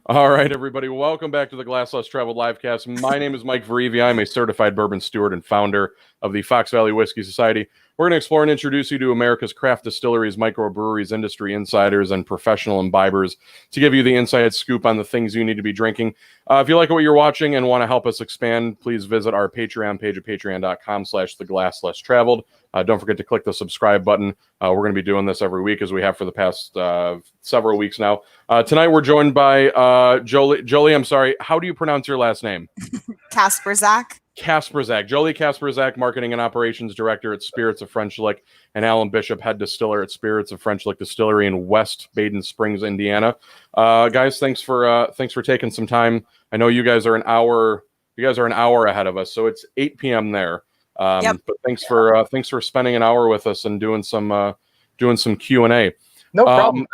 All right, everybody. Welcome back to the Glass Less Traveled livecast. My name is Mike Verivi. I'm a certified bourbon steward and founder of the Fox Valley Whiskey Society. We're going to explore and introduce you to America's craft distilleries, microbreweries, industry insiders, and professional imbibers to give you the inside scoop on the things you need to be drinking. If you like what you're watching and want to help us expand, please visit our Patreon page at patreon.com/theglasslesstraveled. Don't forget to click the subscribe button. We're going to be doing this every week as we have for the past several weeks now. Tonight we're joined by Jolie. Jolie, I'm sorry. How do you pronounce your last name? Kasperzak. Kasperzak. Jolie Kasperzak, Marketing and Operations Director at Spirits of French Lick, and Alan Bishop, Head Distiller at Spirits of French Lick Distillery in West Baden Springs, Indiana. Guys, thanks for taking some time. I know you guys are an hour ahead of us, so it's 8 p.m. there. Yep. But thanks for spending an hour with us and doing some Q&A. No problem.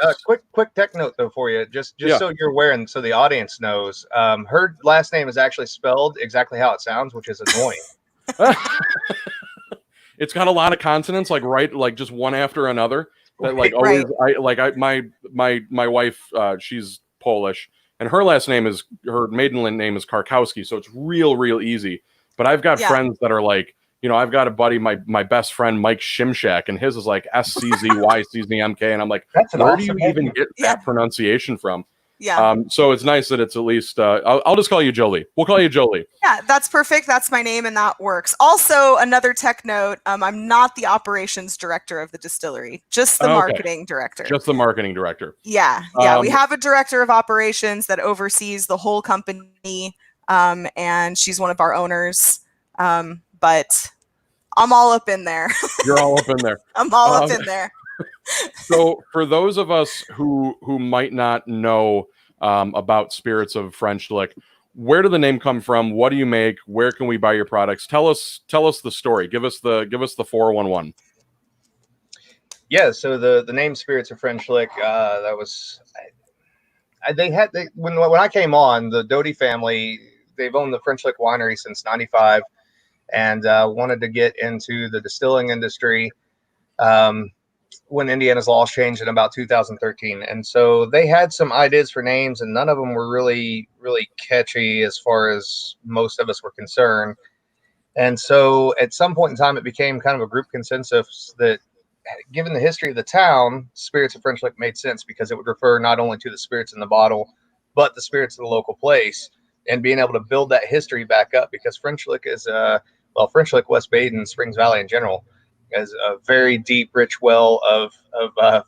Quick tech note though for you, just so you're aware and so the audience knows. Her last name is actually spelled exactly how it sounds, which is annoying. It's got a lot of consonants, like just one after another. That Right. My wife, she's Polish, and her maiden name is Karkowski, so it's real easy. But I've got friends that are like, I've got a buddy, my best friend, Mike Shimshak, and his is like SCZYCZMK. And I'm like, where do you even get that pronunciation from? Yeah. So it's nice that it's at least, I'll just call you Jolie. We'll call you Jolie. Yeah, that's perfect. That's my name and that works. Also, another tech note, I'm not the operations director of the distillery, just the marketing director. Just the marketing director. Yeah. We have a director of operations that oversees the whole company, and she's one of our owners. But I'm all up in there. You're all up in there. I'm all up in there. So for those of us who might not know about Spirits of French Lick, where did the name come from? What do you make? Where can we buy your products? Tell us the story. Give us the 411. Yeah, so the name Spirits of French Lick, that was when I came on, the Doty family, they've owned the French Lick winery since '95. And wanted to get into the distilling industry when Indiana's laws changed in about 2013. And so they had some ideas for names, and none of them were really catchy as far as most of us were concerned. And so at some point in time, it became kind of a group consensus that, given the history of the town, Spirits of French Lick made sense because it would refer not only to the spirits in the bottle, but the spirits of the local place, and being able to build that history back up, because French Lick is French Lick, West Baden, Springs Valley in general, is a very deep, rich well of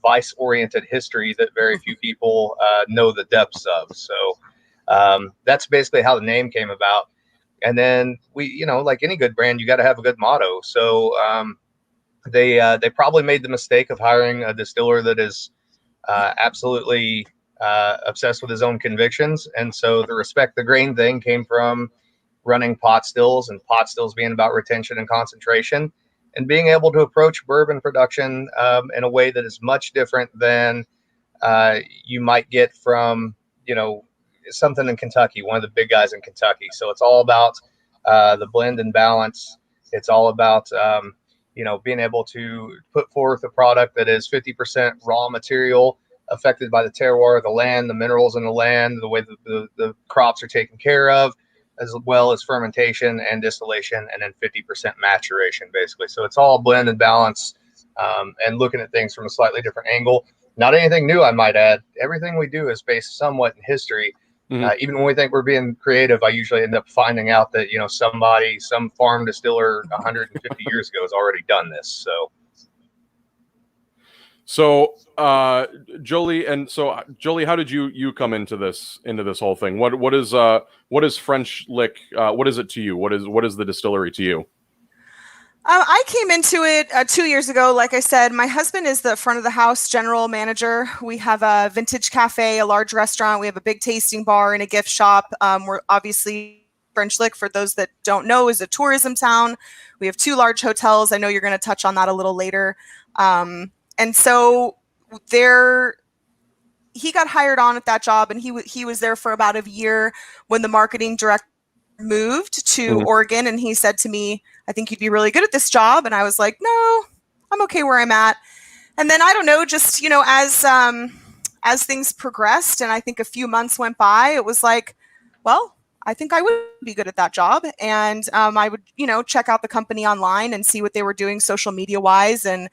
vice-oriented history that very few people know the depths of. So that's basically how the name came about. And then we, like any good brand, you got to have a good motto. So they probably made the mistake of hiring a distiller that is absolutely obsessed with his own convictions. And so the respect the grain thing came from running pot stills, and pot stills being about retention and concentration, and being able to approach bourbon production in a way that is much different than you might get from, something in Kentucky, one of the big guys in Kentucky. So it's all about the blend and balance. It's all about, being able to put forth a product that is 50% raw material affected by the terroir, the land, the minerals in the land, the way the crops are taken care of, as well as fermentation and distillation, and then 50% maturation, basically. So it's all blend and balance, and looking at things from a slightly different angle. Not anything new, I might add. Everything we do is based somewhat in history. Mm-hmm. Even when we think we're being creative, I usually end up finding out that, some farm distiller 150 years ago has already done this. So Jolie, how did you come into this whole thing? What is French Lick? What is it to you? What is the distillery to you? I came into it 2 years ago. Like I said, my husband is the front of the house general manager. We have a vintage cafe, a large restaurant. We have a big tasting bar and a gift shop. We're obviously French Lick, for those that don't know, is a tourism town. We have 2 large hotels. I know you're going to touch on that a little later. And so he got hired on at that job, and he was there for about a year when the marketing director moved to Oregon, and he said to me, "I think you'd be really good at this job." And I was like, "No, I'm okay where I'm at." And then I don't know, just as as things progressed and I think a few months went by, it was like, well, I think I would be good at that job. And I would, check out the company online and see what they were doing social media wise, and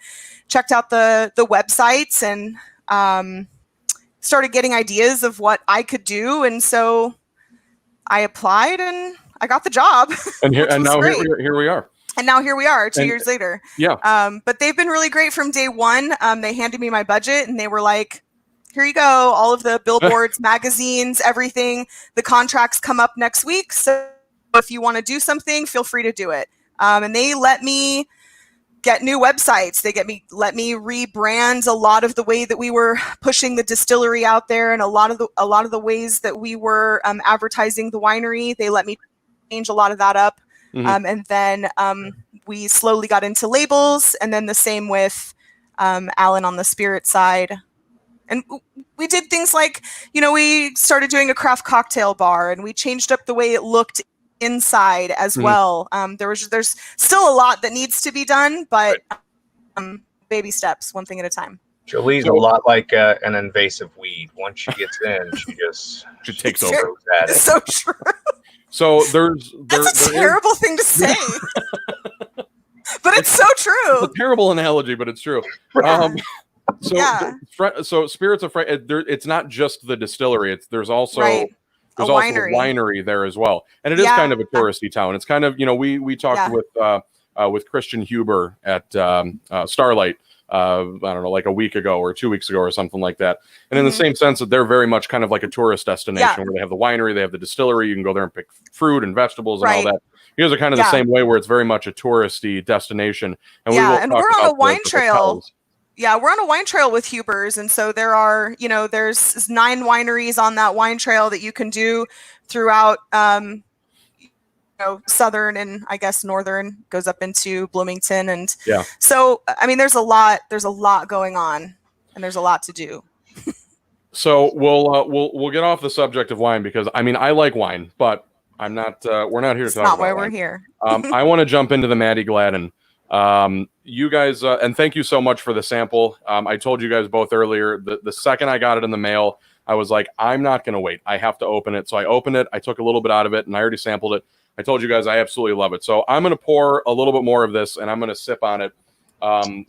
checked out the websites, and started getting ideas of what I could do. And so I applied and I got the job. And here, which and was now great. here we are. And now here we are 2 And- years later. Yeah. But they've been really great from day one. They handed me my budget and they were like, here you go. All of the billboards, magazines, everything. The contracts come up next week. So if you want to do something, feel free to do it. And they let me get new websites. They let me rebrand a lot of the way that we were pushing the distillery out there, and a lot of the ways that we were advertising the winery. They let me change a lot of that up. Mhm. And then we slowly got into labels, and then the same with Alan on the spirit side. And we did things like, we started doing a craft cocktail bar, and we changed up the way it looked inside as well. There's still a lot that needs to be done, but baby steps, one thing at a time. Jolie's a lot like an invasive weed. Once she gets in, She takes It's over. goes at it. It's so true. So That's a terrible thing to say. But it's so It's true. a terrible analogy, but it's true. Yeah. So, Yeah. so Spirits of it's not just the distillery. There's also Right. there's A also winery. a winery there as well, and it is Yeah. kind of a touristy town. It's kind of we talked with Christian Huber at Starlight. I don't know, like a week ago or 2 weeks ago or something like that. And in the same sense that they're very much kind of like a tourist destination where they have the winery, they have the distillery. You can go there and pick fruit and vegetables and all that. You guys are kind of the same way, where it's very much a touristy destination. And and we're on a wine the trail. hotels. Yeah, we're on a wine trail with Huber's, and so there are, there's 9 wineries on that wine trail that you can do throughout, southern and I guess northern, goes up into Bloomington, and so I mean, there's a lot going on, and there's a lot to do. So we'll get off the subject of wine, because I mean I like wine, but I'm not. We're not here to talk about Not why wine. we're here. I want to jump into the Maddie Gladden. You guys, and thank you so much for the sample. I told you guys both earlier, the second I got it in the mail, I was like, I'm not going to wait. I have to open it. So I opened it. I took a little bit out of it, and I already sampled it. I told you guys I absolutely love it. So I'm going to pour a little bit more of this, and I'm going to sip on it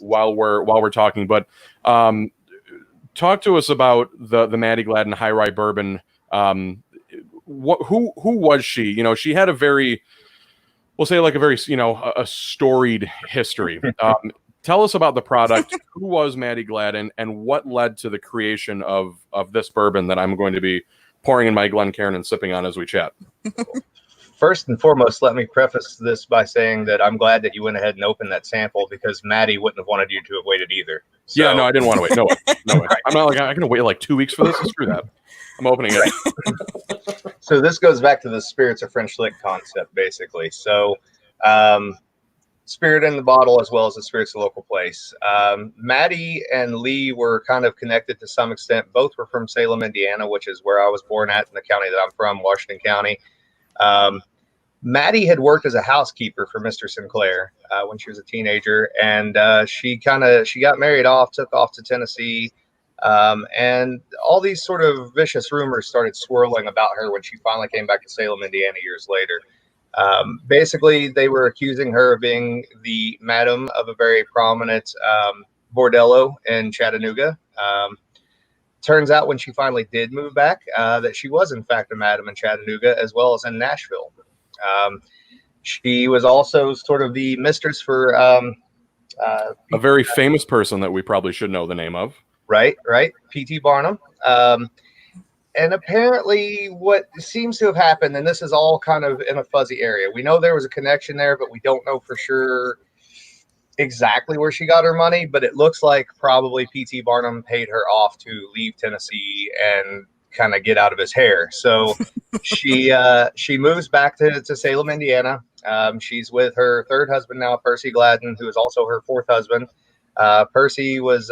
while we're talking. But talk to us about the Maddie Gladden High Rye Bourbon. Who was she? She had a very, we'll say like a very, a storied history. Tell us about the product. Who was Maddie Gladden, and what led to the creation of this bourbon that I'm going to be pouring in my Glencairn and sipping on as we chat? First and foremost, let me preface this by saying that I'm glad that you went ahead and opened that sample, because Maddie wouldn't have wanted you to have waited either. So, Yeah, no, I didn't want to wait. No way. No way. I'm not like, I'm going to wait like 2 weeks for this. Screw that. I'm opening it. So this goes back to the Spirits of French Lick concept, basically. So spirit in the bottle as well as the spirits of local place. Maddie and Lee were kind of connected to some extent. Both were from Salem, Indiana, which is where I was born at, in the county that I'm from, Washington County. Maddie had worked as a housekeeper for Mr. Sinclair when she was a teenager, and she got married off, took off to Tennessee, and all these sort of vicious rumors started swirling about her when she finally came back to Salem, Indiana years later. Basically, they were accusing her of being the madam of a very prominent bordello in Chattanooga. Turns out when she finally did move back, that she was in fact a madam in Chattanooga as well as in Nashville. She was also sort of the mistress for A very famous person that we probably should know the name of. Right. P.T. Barnum. And apparently what seems to have happened, and this is all kind of in a fuzzy area. We know there was a connection there, but we don't know for sure exactly where she got her money. But it looks like probably P.T. Barnum paid her off to leave Tennessee and kind of get out of his hair. So she moves back to Salem, Indiana. She's with her third husband now, Percy Gladden, who is also her fourth husband. Percy was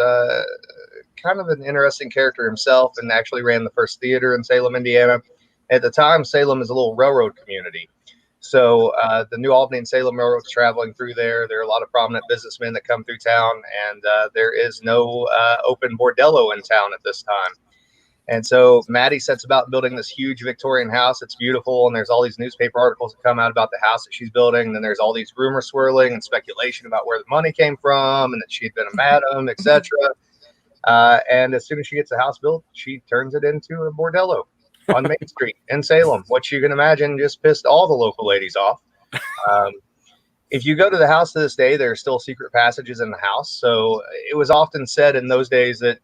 kind of an interesting character himself, and actually ran the first theater in Salem, Indiana. At the time, Salem is a little railroad community. So the New Albany and Salem Railroad's traveling through there. There are a lot of prominent businessmen that come through town, and there is no open bordello in town at this time. And so Maddie sets about building this huge Victorian house. It's beautiful, and there's all these newspaper articles that come out about the house that she's building. And then there's all these rumors swirling and speculation about where the money came from and that she'd been a madam, etc. And as soon as she gets the house built, she turns it into a bordello on Main Street in Salem, which you can imagine just pissed all the local ladies off. If you go to the house to this day, there are still secret passages in the house. So it was often said in those days that,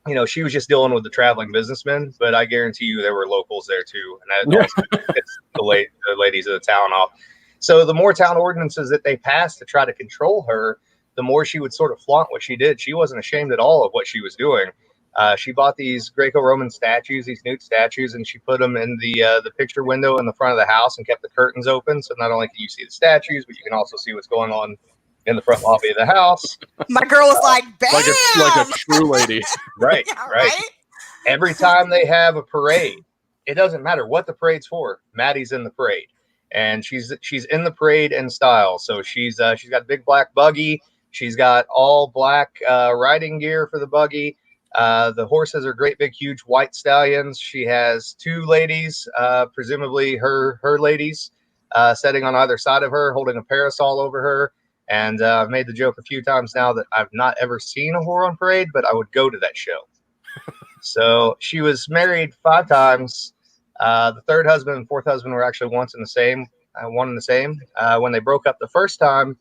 you know, she was just dealing with the traveling businessmen, but I guarantee you there were locals there too. And that also gets the ladies of the town off. So the more town ordinances that they passed to try to control her, the more she would sort of flaunt what she did. She wasn't ashamed at all of what she was doing. She bought these Greco-Roman statues, these nude statues, and she put them in the picture window in the front of the house and kept the curtains open. So not only can you see the statues, but you can also see what's going on in the front lobby of the house. My girl was like, bam! Like a true lady. Right, Yeah, right. Every time they have a parade, it doesn't matter what the parade's for. Maddie's in the parade, and she's in the parade in style. So she's got a big black buggy. She's got all black riding gear for the buggy. The horses are great big huge white stallions. She has two ladies, presumably her ladies, sitting on either side of her, holding a parasol over her. And I've made the joke a few times now that I've not ever seen a whore on parade, but I would go to that show. So she was married 5 times. The third husband and fourth husband were actually one and the same. When they broke up the first time,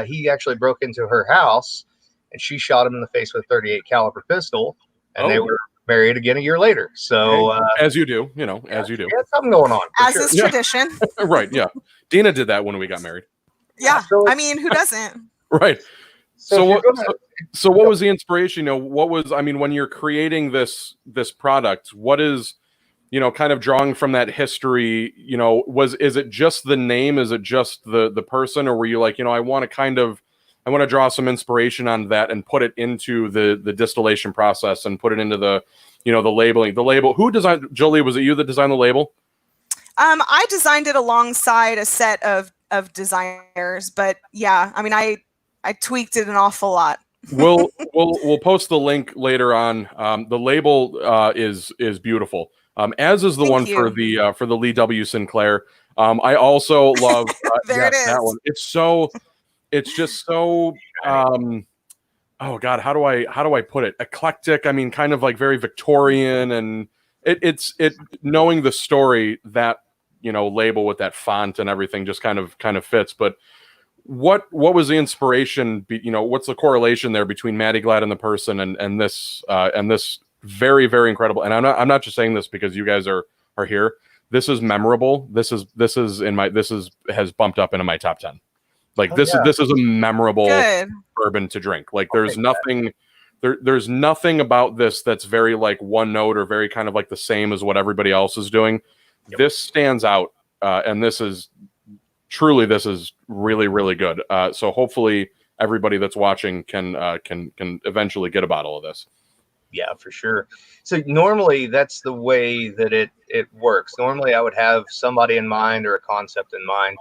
he actually broke into her house, and she shot him in the face with a 38 caliber pistol, and they were married again a year later. So as you do, as you do. Yeah, something going on. As is tradition. Right, yeah. Dina did that when we got married. Yeah, so, I mean, who doesn't? Right. So what was the inspiration? When you're creating this product, what is, kind of drawing from that history, is it just the name? Is it just the person? Or were you like, I want to draw some inspiration on that and put it into the distillation process and put it into the labeling, the label. Who designed, Jolie, was it you that designed the label? I designed it alongside a set of designers, but yeah, I mean, I tweaked it an awful lot. We'll post the link later on. The label is beautiful, as is the Thank one you. for the Lee W. Sinclair. I also love There it is. that one. It's just so oh God, how do I put it? Eclectic. I mean, kind of like very Victorian, and it's knowing the story, that label with that font and everything just kind of fits. But what was the inspiration? What's the correlation there between Maddie Glad and the person and this very, very incredible? And I'm not just saying this because you guys are here. This is memorable. This has bumped up into my top 10. Like this is a memorable bourbon to drink. Like there's nothing about this that's very like one note or very kind of like the same as what everybody else is doing. Yep. This stands out, and this is really, really good. So hopefully everybody that's watching can eventually get a bottle of this. Yeah, for sure. So normally that's the way that it works. Normally I would have somebody in mind or a concept in mind.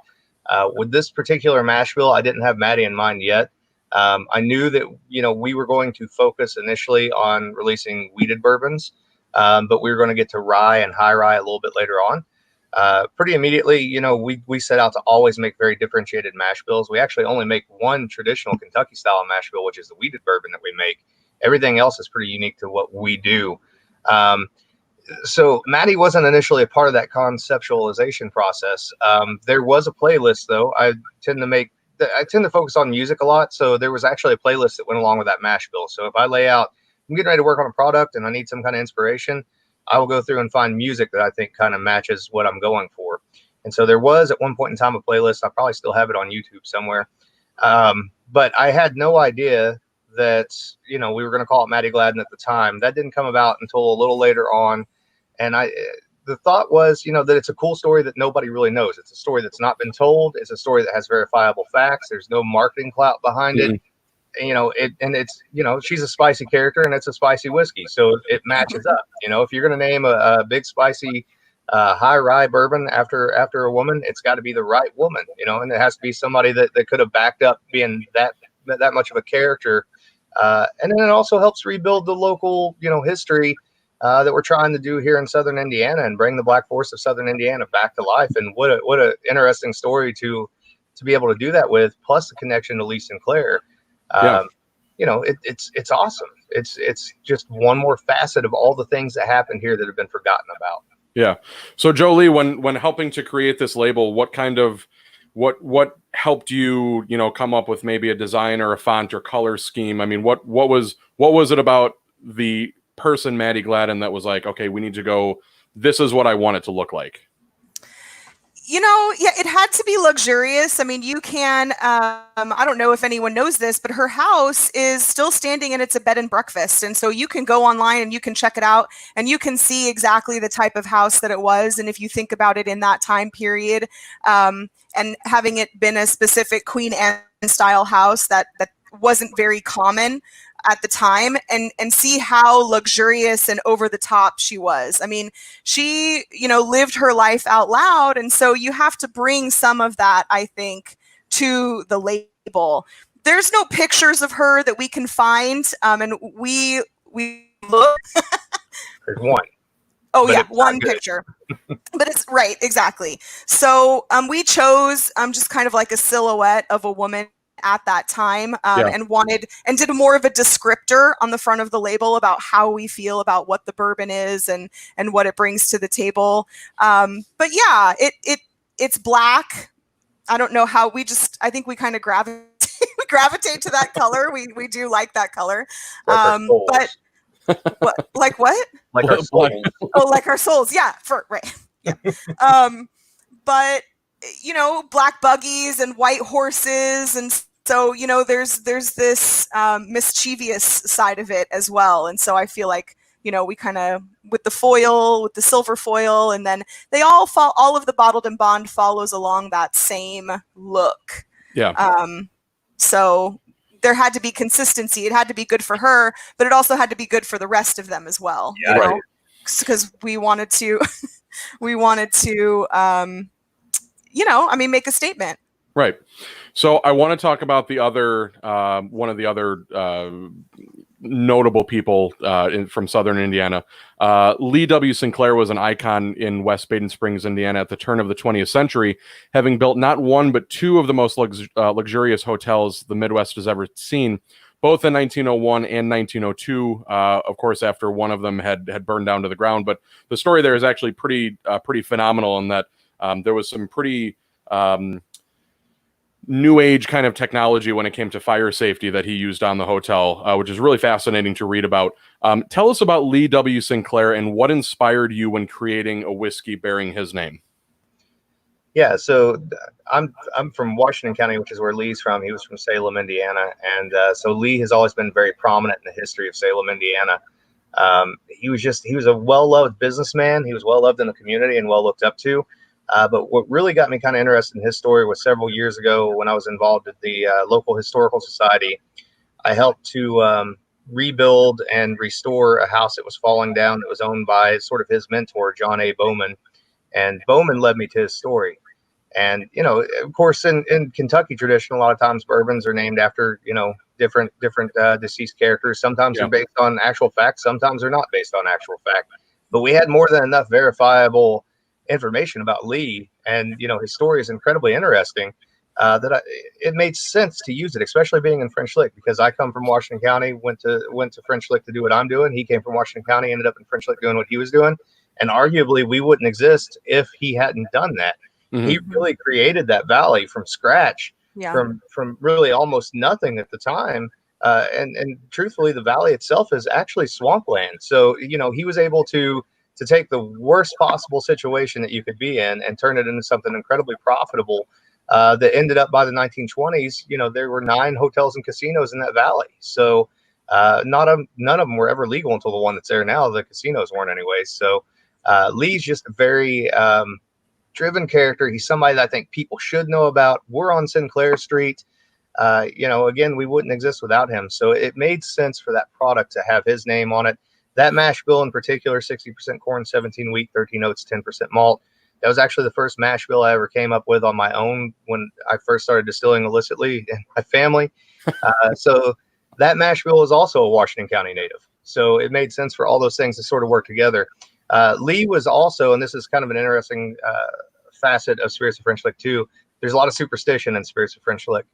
With this particular mash bill, I didn't have Maddie in mind yet. I knew that, we were going to focus initially on releasing wheated bourbons, but we were going to get to rye and high rye a little bit later on. Pretty immediately, we set out to always make very differentiated mash bills. We actually only make one traditional Kentucky style mash bill, which is the wheated bourbon that we make. Everything else is pretty unique to what we do. So Maddie wasn't initially a part of that conceptualization process. There was a playlist, though. I tend to focus on music a lot. So there was actually a playlist that went along with that mash bill. So if I lay out, I'm getting ready to work on a product and I need some kind of inspiration, I will go through and find music that I think kind of matches what I'm going for. And so there was at one point in time a playlist. I probably still have it on YouTube somewhere. But I had no idea that, we were going to call it Maddie Gladden at the time. That didn't come about until a little later on. And the thought was, that it's a cool story that nobody really knows. It's a story that's not been told. It's a story that has verifiable facts. There's no marketing clout behind it. She's a spicy character and it's a spicy whiskey. So it matches up. If you're going to name a big spicy high rye bourbon after a woman, it's got to be the right woman, and it has to be somebody that could have backed up being that much of a character. And then it also helps rebuild the local, history that we're trying to do here in Southern Indiana and bring the Black Forest of Southern Indiana back to life. And what a interesting story to be able to do that with, plus the connection to Lee Sinclair. It's awesome. It's just one more facet of all the things that happened here that have been forgotten about. Yeah. So Jolie, when helping to create this label, what helped you, come up with maybe a design or a font or color scheme? I mean, what was it about the person Maddie Gladden that was like, okay, we need to go, this is what I want it to look like? It had to be luxurious. I mean, you can, I don't know if anyone knows this, but her house is still standing and it's a bed and breakfast. And so you can go online and you can check it out and you can see exactly the type of house that it was. And if you think about it in that time period, and having it been a specific Queen Anne style house that wasn't very common at the time, and see how luxurious and over the top she was. I mean, she, lived her life out loud. And so you have to bring some of that, I think, to the label. There's no pictures of her that we can find. And we look. There's one. Oh, yeah, one picture. But it's right, exactly. So we chose just kind of like a silhouette of a woman at that time, and did more of a descriptor on the front of the label about how we feel about what the bourbon is and what it brings to the table. But yeah, it's black. I don't know how I think we kind of gravitate to that color. We do like that color. But what? Like what? Like our souls. Oh, like our souls. Yeah. Right. Yeah. But black buggies and white horses, and so there's this mischievous side of it as well. And so I feel like we kind of, with the silver foil, and then they all of the bottled and bond follows along that same look. Yeah. So there had to be consistency. It had to be good for her, but it also had to be good for the rest of them as well. Yeah, because we wanted to make a statement. Right. So I want to talk about the other one of the other notable people from Southern Indiana. Lee W. Sinclair was an icon in West Baden Springs, Indiana at the turn of the 20th century, having built not one but two of the most luxurious hotels the Midwest has ever seen, both in 1901 and 1902, of course, after one of them had burned down to the ground. But the story there is actually pretty phenomenal in that there was some pretty new age kind of technology when it came to fire safety that he used on the hotel, which is really fascinating to read about. Tell us about Lee W. Sinclair and what inspired you when creating a whiskey bearing his name. Yeah, so I'm from Washington County, which is where Lee's from. He was from Salem, Indiana, and so Lee has always been very prominent in the history of Salem, Indiana. He was a well-loved businessman. He was well-loved in the community and well looked up to. But what really got me kind of interested in his story was several years ago when I was involved at the local historical society. I helped to rebuild and restore a house that was falling down that was owned by sort of his mentor, John A. Bowman. And Bowman led me to his story. And, of course, in Kentucky tradition, a lot of times bourbons are named after, different deceased characters. Sometimes they're based on actual facts. Sometimes they're not based on actual fact. But we had more than enough verifiable information about Lee, and his story is incredibly interesting, that it made sense to use it, especially being in French Lick, because I come from Washington County, went to French Lick to do what I'm doing. He came from Washington County, ended up in French Lick doing what he was doing, and arguably we wouldn't exist if he hadn't done that. Mm-hmm. He really created that valley from scratch, from really almost nothing at the time. And truthfully, the valley itself is actually swampland. So he was able to take the worst possible situation that you could be in and turn it into something incredibly profitable, that ended up by the 1920s. There were 9 hotels and casinos in that valley. So none of them were ever legal until the one that's there now. The casinos weren't anyway. So Lee's just a very driven character. He's somebody that I think people should know about. We're on Sinclair Street. Again, we wouldn't exist without him. So it made sense for that product to have his name on it. That mash bill in particular, 60% corn, 17 wheat, 13 oats, 10% malt. That was actually the first mash bill I ever came up with on my own when I first started distilling illicitly in my family. So that mash bill is also a Washington County native. So it made sense for all those things to sort of work together. Lee was also, and this is kind of an interesting facet of Spirits of French Lick too. There's a lot of superstition in Spirits of French Lick.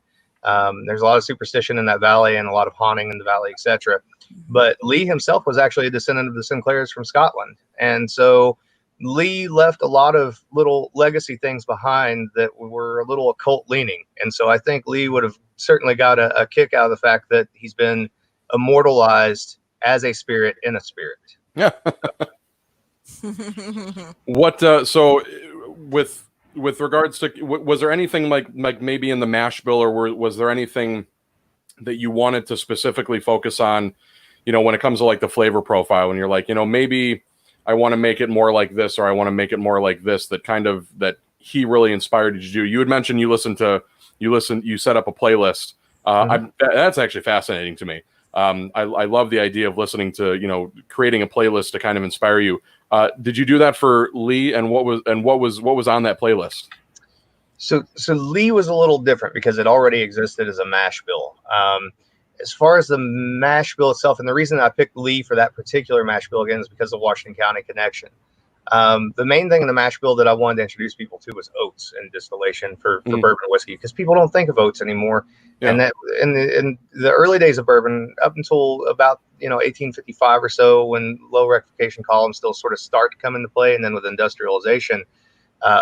There's a lot of superstition in that valley and a lot of haunting in the valley, etc. But Lee himself was actually a descendant of the Sinclairs from Scotland. And so Lee left a lot of little legacy things behind that were a little occult leaning. And so I think Lee would have certainly got a kick out of the fact that he's been immortalized as a spirit in a spirit. Yeah. What, so with regards to, was there anything like maybe in the mash bill, or was there anything that you wanted to specifically focus on, you know, when it comes to like the flavor profile, when you're like, you know, maybe I want to make it more like this, or I want to make it more like this, that he really inspired you to do? You had mentioned you set up a playlist. That's actually fascinating to me. I love the idea of listening to, you know, creating a playlist to kind of inspire you. Did you do that for Lee, and what was on that playlist? So Lee was a little different because it already existed as a mash bill. As far as the mash bill itself, and the reason I picked Lee for that particular mash bill again is because of the Washington County connection. The main thing in the mash bill that I wanted to introduce people to was oats and distillation for bourbon whiskey, because people don't think of oats anymore. Yeah. And that in the early days of bourbon, up until about 1855 or so, when low rectification columns still sort of start to come into play, and then with industrialization,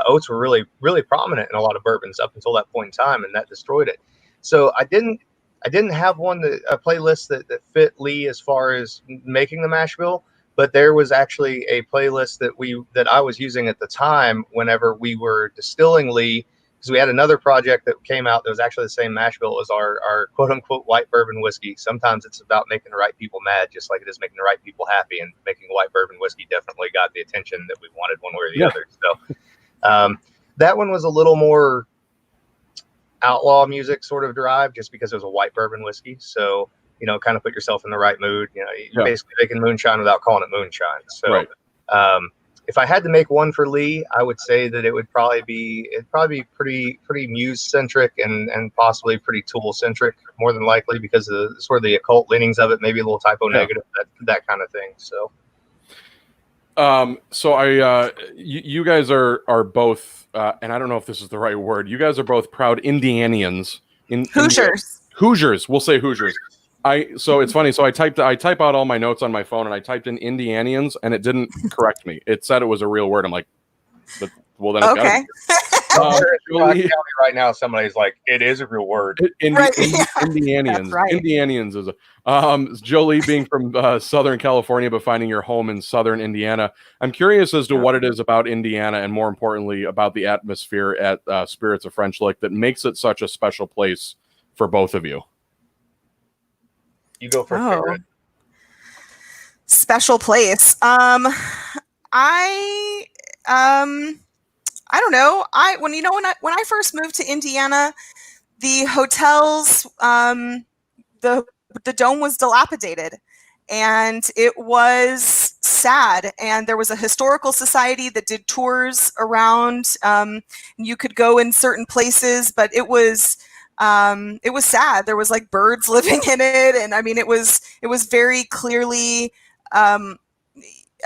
oats were really, really prominent in a lot of bourbons up until that point in time, and that destroyed it. So I didn't have a playlist that fit Lee as far as making the mash bill. But there was actually a playlist that I was using at the time whenever we were distilling Lee, because we had another project that came out that was actually the same mash bill as our quote unquote white bourbon whiskey. Sometimes it's about making the right people mad, just like it is making the right people happy. And making a white bourbon whiskey definitely got the attention that we wanted one way or the other. So that one was a little more outlaw music sort of drive, just because it was a white bourbon whiskey. So kind of put yourself in the right mood. You're basically making moonshine without calling it moonshine. So, right. If I had to make one for Lee, I would say that it'd probably be pretty muse centric and possibly pretty Tool centric, more than likely, because of the, sort of the occult leanings of it, maybe a little typo negative, that kind of thing. So, you guys are both, and I don't know if this is the right word. You guans are both proud Indianians. Hoosiers. We'll say Hoosiers. So it's funny. So I type out all my notes on my phone, and I typed in Indianians, and it didn't correct me. It said it was a real word. I'm like, well then. Okay. Right now, somebody's like, it is a real word. Indianians. Right. Indianians is a. Jolie, being from Southern California, but finding your home in Southern Indiana. I'm curious as to what it is about Indiana, and more importantly, about the atmosphere at Spirits of French Lick that makes it such a special place for both of you. You go for favorite. Special place. I don't know. When I first moved to Indiana, the hotels, the dome was dilapidated, and it was sad. And there was a historical society that did tours around. You could go in certain places, but it was sad. There was like birds living in it. And I mean, it was very clearly,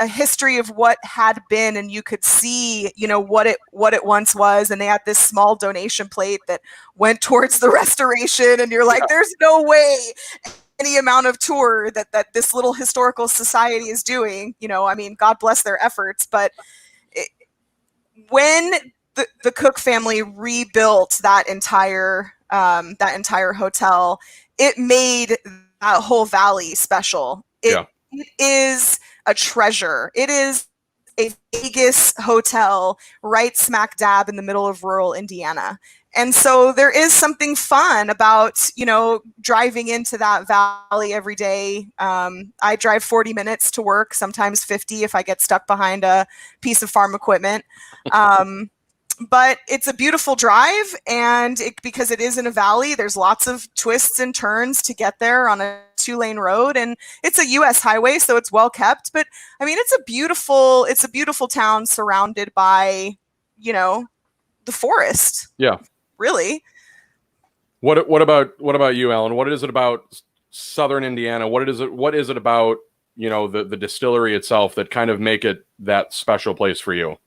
a history of what had been, and you could see, what it once was. And they had this small donation plate that went towards the restoration. And you're like, there's no way any amount of tour that this little historical society is doing, I mean, God bless their efforts. But when the Cook family rebuilt that entire hotel, it made that whole valley special. It is a treasure. It is a Vegas hotel right smack dab in the middle of rural Indiana. And so there is something fun about, driving into that valley every day. I drive 40 minutes to work, sometimes 50 if I get stuck behind a piece of farm equipment. But it's a beautiful drive, and because it is in a valley, there's lots of twists and turns to get there on a 2-lane road, and it's a U.S. highway, so it's well kept. But I mean, it's a beautiful town surrounded by, the forest. Yeah, really. What about you, Alan? What is it about Southern Indiana? What is it about the distillery itself that kind of make it that special place for you?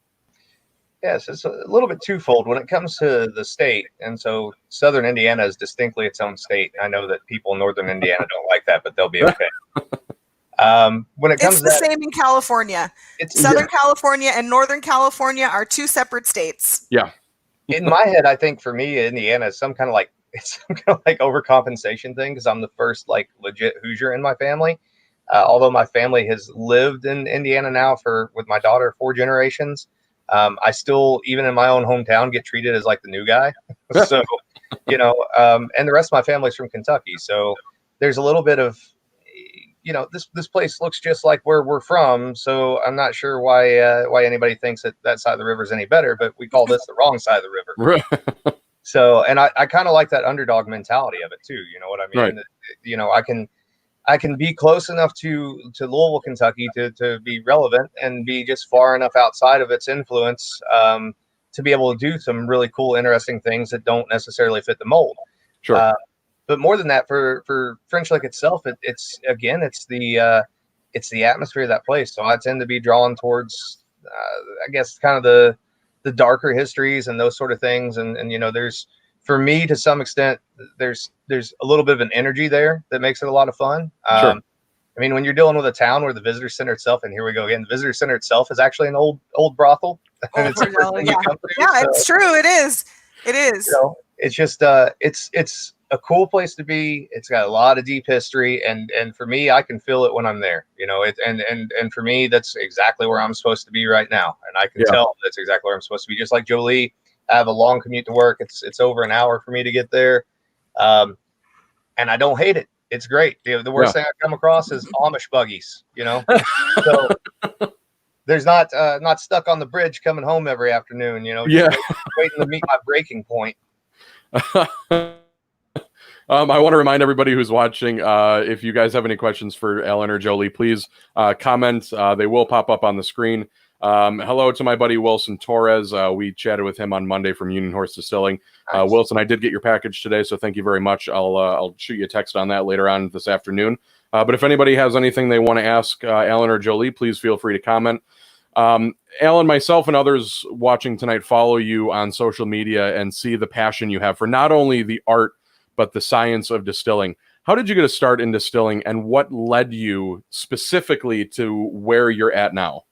Yes, it's a little bit twofold when it comes to the state. And so Southern Indiana is distinctly its own state. I know that people in Northern Indiana don't like that, but they'll be okay. When it comes It's the same in California. Southern California and Northern California are two separate states. Yeah. In my head, I think for me, Indiana is some kind of like overcompensation thing because I'm the first like legit Hoosier in my family. Although my family has lived in Indiana now with my daughter 4 generations. I still, even in my own hometown, get treated as like the new guy. So, and the rest of my family's from Kentucky. So there's a little bit of, this place looks just like where we're from. So I'm not sure why anybody thinks that side of the river is any better, but we call this the wrong side of the river. So, and I kind of like that underdog mentality of it too. You know what I mean? Right. I can be close enough to Louisville, Kentucky to be relevant and be just far enough outside of its influence to be able to do some really cool, interesting things that don't necessarily fit the mold. Sure. But more than that, for French Lick itself, it's the atmosphere of that place. So I tend to be drawn towards, I guess, kind of the darker histories and those sort of things. And there's, for me, to some extent, there's a little bit of an energy there that makes it a lot of fun. Sure. I mean, when you're dealing with a town where the visitor center itself, and here we go again, the visitor center itself is actually an old brothel. And it's it's true. It is. It's just it's a cool place to be. It's got a lot of deep history, and for me, I can feel it when I'm there. And for me, that's exactly where I'm supposed to be right now, and I can tell that's exactly where I'm supposed to be. Just like Jolie. I have a long commute to work. It's over an hour for me to get there. And I don't hate it. It's great. The worst thing I come across is Amish buggies, so there's not stuck on the bridge coming home every afternoon, waiting to meet my breaking point. I want to remind everybody who's watching, if you guys have any questions for Alan or Jolie, please comment. They will pop up on the screen. Hello to my buddy Wilson Torres. We chatted with him on Monday from Union Horse Distilling. Nice. Wilson, I did get your package today, so thank you very much. I'll shoot you a text on that later on this afternoon. But if anybody has anything they want to ask Alan or Jolie, please feel free to comment. Alan, myself, and others watching tonight follow you on social media and see the passion you have for not only the art, but the science of distilling. How did you get a start in distilling, and what led you specifically to where you're at now?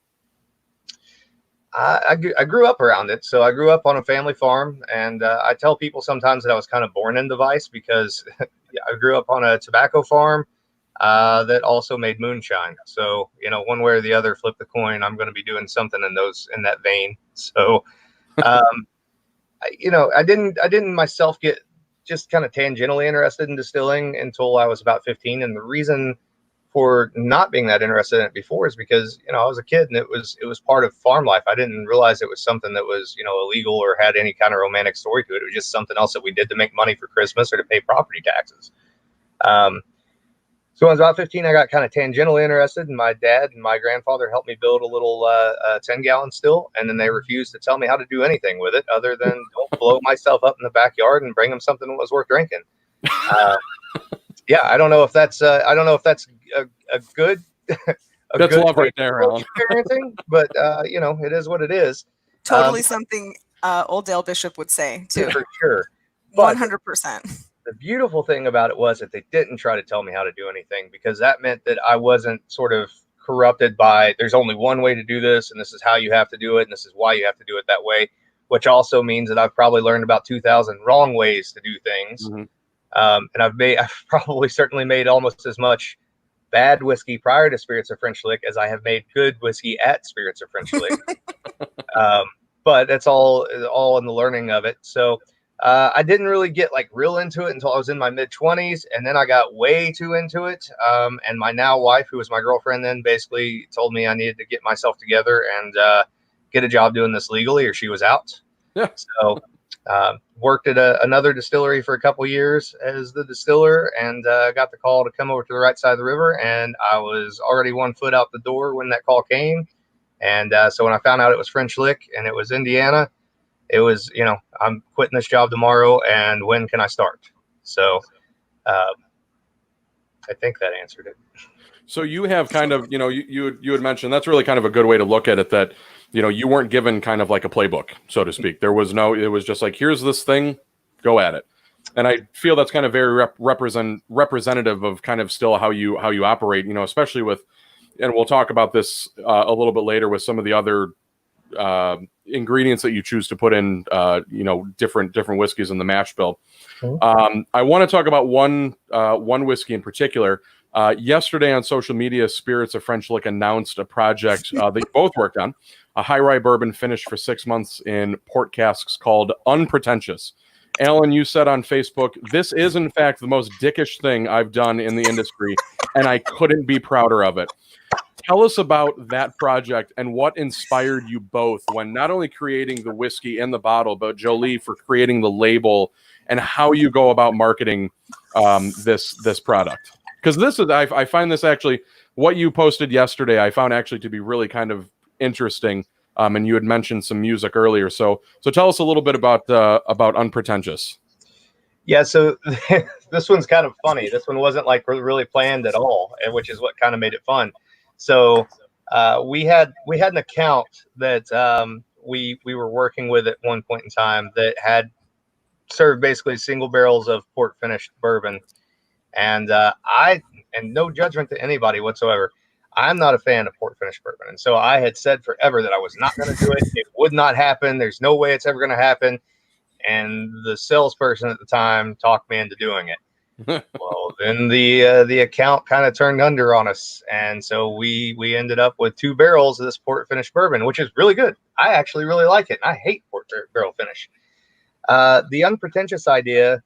I grew up around it. So I grew up on a family farm, and I tell people sometimes that I was kind of born in the vice because I grew up on a tobacco farm that also made moonshine. So, one way or the other, flip the coin, I'm going to be doing something in that vein. So, I didn't myself get just kind of tangentially interested in distilling until I was about 15. And the reason for not being that interested in it before is because, I was a kid and it was part of farm life. I didn't realize it was something that was, illegal or had any kind of romantic story to it. It was just something else that we did to make money for Christmas or to pay property taxes. So when I was about 15, I got kind of tangentially interested, and my dad and my grandfather helped me build a little 10-gallon still, and then they refused to tell me how to do anything with it other than don't blow myself up in the backyard and bring them something that was worth drinking. I don't know if that's a good that's good love right there, Alan. Parenting, but it is what it is. Totally something old Dale Bishop would say too. For sure. 100%. The beautiful thing about it was that they didn't try to tell me how to do anything, because that meant that I wasn't sort of corrupted by there's only one way to do this, and this is how you have to do it, and this is why you have to do it that way, which also means that I've probably learned about 2,000 wrong ways to do things. Mm-hmm. And I've probably certainly made almost as much bad whiskey prior to Spirits of French Lick as I have made good whiskey at Spirits of French Lick. But it's all in the learning of it. So I didn't really get real into it until I was in my mid-20s, and then I got way too into it. And my now wife, who was my girlfriend then, basically told me I needed to get myself together and get a job doing this legally, or she was out. Yeah. So worked at another distillery for a couple years as the distiller, and got the call to come over to the right side of the river, and I was already 1 foot out the door when that call came. And so when I found out it was French Lick and it was Indiana, it was, I'm quitting this job tomorrow, and when can I start? So I think that answered it. So you have kind of, you had mentioned that's really kind of a good way to look at it, that, you weren't given kind of like a playbook, so to speak. It was just like, here's this thing, go at it. And I feel that's kind of very representative of kind of still how you operate, especially with, and we'll talk about this a little bit later with some of the other ingredients that you choose to put in, different whiskeys in the mash bill. I want to talk about one whiskey in particular. Yesterday on social media, Spirits of French Lick announced a project they both worked on, a high rye bourbon finished for 6 months in port casks called Unpretentious. Alan, you said on Facebook, this is in fact the most dickish thing I've done in the industry, and I couldn't be prouder of it. Tell us about that project and what inspired you both when not only creating the whiskey in the bottle, but Jolie for creating the label, and how you go about marketing this product. Because this is, I find this actually, what you posted yesterday, I found actually to be really kind of interesting. And you had mentioned some music earlier. So tell us a little bit about Unpretentious. Yeah, so this one's kind of funny. This one wasn't like really planned at all, which is what kind of made it fun. So we had an account that we were working with at one point in time that had served basically single barrels of port finished bourbon, and no judgment to anybody whatsoever, I'm not a fan of port finished bourbon, and so I had said forever that I was not going to do it. It would not happen. There's no way it's ever going to happen. And the salesperson at the time talked me into doing it. Well, then the account kind of turned under on us, and so we ended up with 2 barrels of this port finished bourbon, which is really good. I actually really like it. I hate port barrel finish. The Unpretentious idea,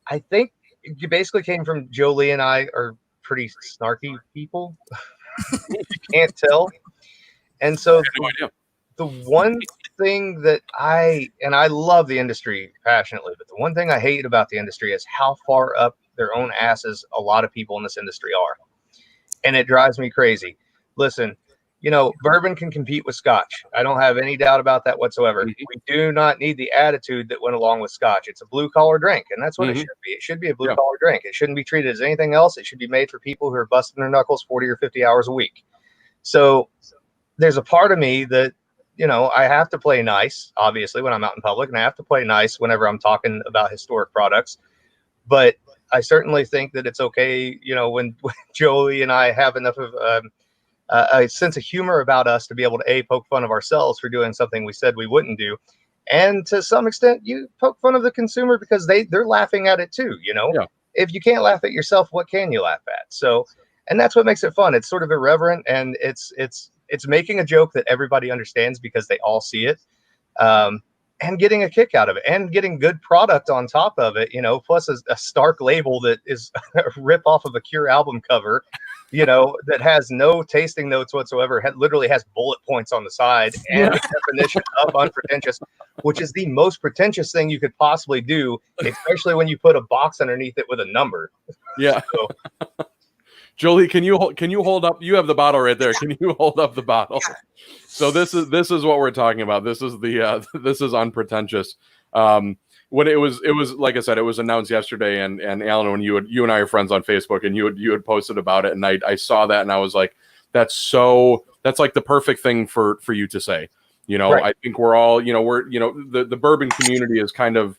I think, it basically came from Jolie, and I are pretty snarky people. You can't tell. And so the one thing that I love the industry passionately, but the one thing I hate about the industry is how far up their own asses a lot of people in this industry are. And it drives me crazy. Listen, bourbon can compete with scotch. I don't have any doubt about that whatsoever. Mm-hmm. We do not need the attitude that went along with scotch. It's a blue collar drink, and that's what it should be. It should be a blue collar drink. It shouldn't be treated as anything else. It should be made for people who are busting their knuckles 40 or 50 hours a week. So there's a part of me that, I have to play nice, obviously, when I'm out in public, and I have to play nice whenever I'm talking about historic products. But I certainly think that it's okay, when Jolie and I have enough of a sense of humor about us to be able to poke fun of ourselves for doing something we said we wouldn't do, and to some extent you poke fun of the consumer because they're laughing at it too. If you can't laugh at yourself, what can you laugh at? So, and that's what makes it fun. It's sort of irreverent, and it's making a joke that everybody understands because they all see it, and getting a kick out of it, and getting good product on top of it, plus a stark label that is a rip off of a Cure album cover, that has no tasting notes whatsoever. Literally has bullet points on the side, and the definition of Unpretentious, which is the most pretentious thing you could possibly do, especially when you put a box underneath it with a number. Yeah. So, Jolie, can you hold up? You have the bottle right there. Can you hold up the bottle? Yeah. So this is what we're talking about. This is this is Unpretentious. When it was like I said, it was announced yesterday, and Alan, when you and I are friends on Facebook, and you had posted about it, and I saw that, and I was like, that's like the perfect thing for you to say. Right. I think we're all, the bourbon community is kind of,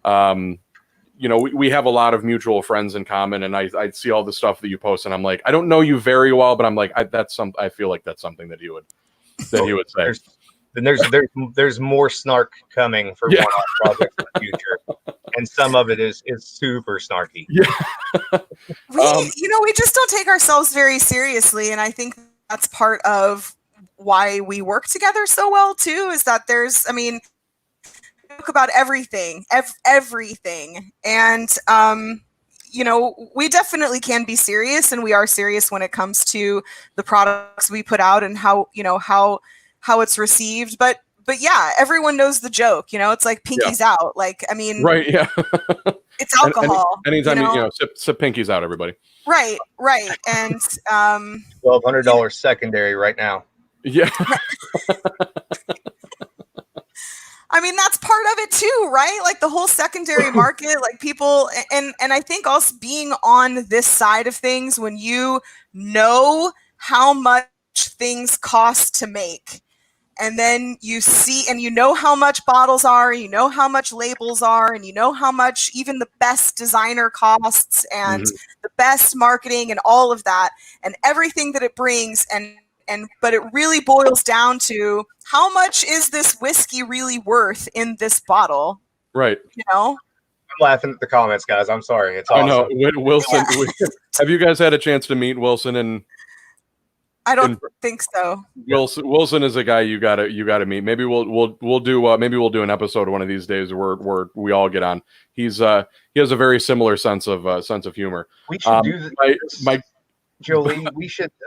we have a lot of mutual friends in common, and I see all the stuff that you post, and I'm like, I don't know you very well, but I'm like, I feel like that's something that he would say. There's more snark coming for one-off projects in the future, and some of it is super snarky. Yeah. We just don't take ourselves very seriously, and I think that's part of why we work together so well too. Is that we talk about everything, and we definitely can be serious, and we are serious when it comes to the products we put out and how it's received, but yeah, everyone knows the joke. It's like pinkies out. Right? Yeah. It's alcohol. Anytime sip pinkies out, everybody. Right. And $1,200 secondary right now. Yeah. I mean, that's part of it too, right? Like the whole secondary market, like people, and I think also being on this side of things, when you know how much things cost to make, and then you see, and you know how much bottles are, you know how much labels are, and you know how much even the best designer costs, and the best marketing, and all of that, and everything that it brings, but it really boils down to how much is this whiskey really worth in this bottle? Right. You know? I'm laughing at the comments, guys. I'm sorry. It's awesome. I know. Wilson, have you guys had a chance to meet Wilson? And I don't think so. Wilson is a guy you gotta meet. Maybe we'll do an episode one of these days where we all get on. He has a very similar sense of humor. We should do this. Jolie,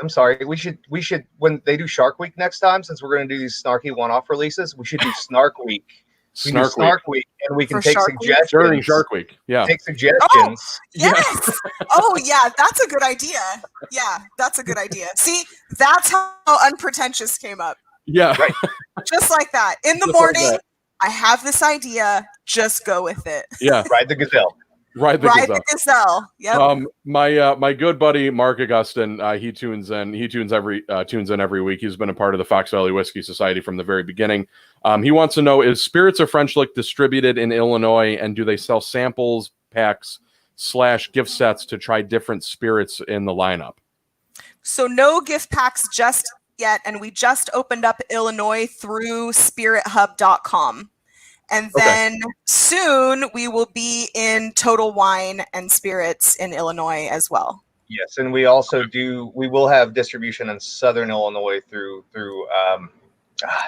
I'm sorry. We should when they do Shark Week next time, since we're going to do these snarky one-off releases, we should do Snark Week. Snark Week, and we can take suggestions during Shark Week. Yeah, take suggestions. Oh, yes. Oh, yeah. That's a good idea. Yeah, that's a good idea. See, that's how unpretentious came up. Yeah, right. Just like that. In the morning, like I have this idea. Just go with it. Yeah, ride the gazelle. Ride the gazelle. Yep. My good buddy Mark Augustin, he tunes in every week. He's been a part of the Fox Valley Whiskey Society from the very beginning. He wants to know, is Spirits of French Lick distributed in Illinois, and do they sell samples, packs / gift sets to try different spirits in the lineup? So no gift packs just yet, and we just opened up Illinois through spirithub.com. And then soon we will be in Total Wine and Spirits in Illinois as well. Yes, and we will have distribution in Southern Illinois through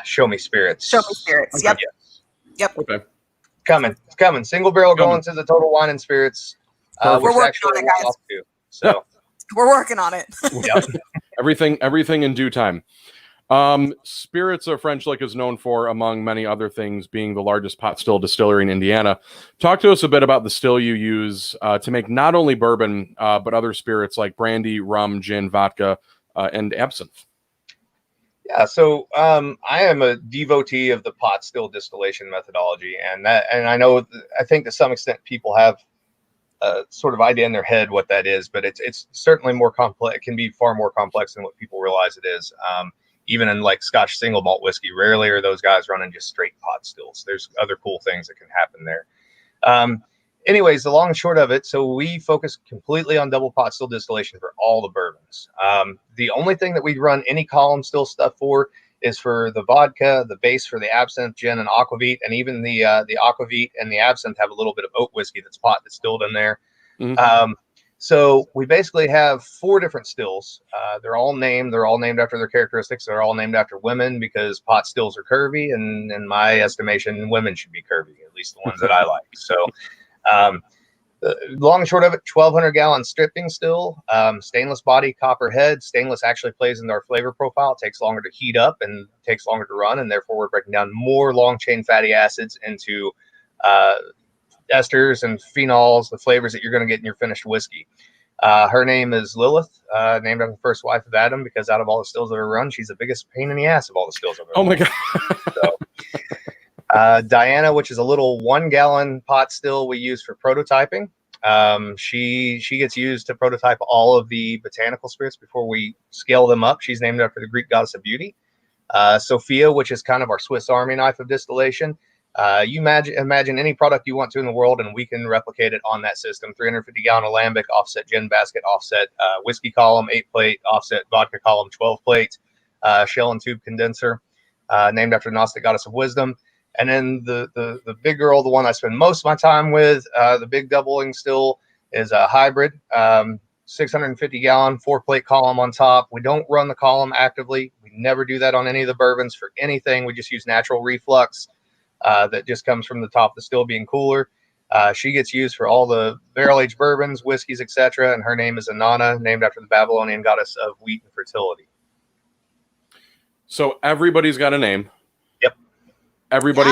Show Me Spirits. Show Me Spirits. Yep. Yes. Yep. Okay. It's coming. Single barrel going to the Total Wine and Spirits. We're working on it, guys. So we're working on it. Yeah. Everything in due time. Spirits of French Lick is known for, among many other things, being the largest pot still distillery in Indiana. Talk to us a bit about the still you use to make not only bourbon, but other spirits like brandy, rum, gin, vodka, and absinthe. Yeah, so I am a devotee of the pot still distillation methodology, and I think to some extent people have a sort of idea in their head what that is, but it's certainly more complex. It can be far more complex than what people realize it is. Even in like Scotch single malt whiskey, rarely are those guys running just straight pot stills. There's other cool things that can happen there. Anyways, the long and short of it, so we focus completely on double pot still distillation for all the bourbons. The only thing that we run any column still stuff for is for the vodka, the base for the absinthe, gin, and aquavit, and even the aquavit and the absinthe have a little bit of oat whiskey that's pot distilled in there. Mm-hmm. So we basically have 4 different stills. They're all named after their characteristics. They're all named after women because pot stills are curvy, and in my estimation, women should be curvy, at least the ones that I like. So the long and short of it, 1,200 gallon stripping still, stainless body, copper head. Stainless actually plays into our flavor profile. It takes longer to heat up and takes longer to run, and therefore we're breaking down more long chain fatty acids into esters and phenols, the flavors that you're going to get in your finished whiskey. Her name is Lilith, named after the first wife of Adam, because out of all the stills I've ever run, she's the biggest pain in the ass of all the stills I've ever run. Oh my God. So, Diana, which is a little 1 gallon pot still we use for prototyping. She gets used to prototype all of the botanical spirits before we scale them up. She's named after the Greek goddess of beauty. Sophia, which is kind of our Swiss Army knife of distillation. You imagine any product you want to in the world, and we can replicate it on that system. 350 gallon alembic, offset gin basket, offset whiskey column, 8-plate, offset vodka column, 12-plate, shell and tube condenser, named after the Gnostic goddess of wisdom. And then the big girl, the one I spend most of my time with, the big doubling still, is a hybrid, 650 gallon, 4-plate column on top. We don't run the column actively. We never do that on any of the bourbons for anything. We just use natural reflux. That just comes from the top of the still being cooler. She gets used for all the barrel-aged bourbons, whiskeys, etc. And her name is Inanna, named after the Babylonian goddess of wheat and fertility. So everybody's got a name. Yep. Everybody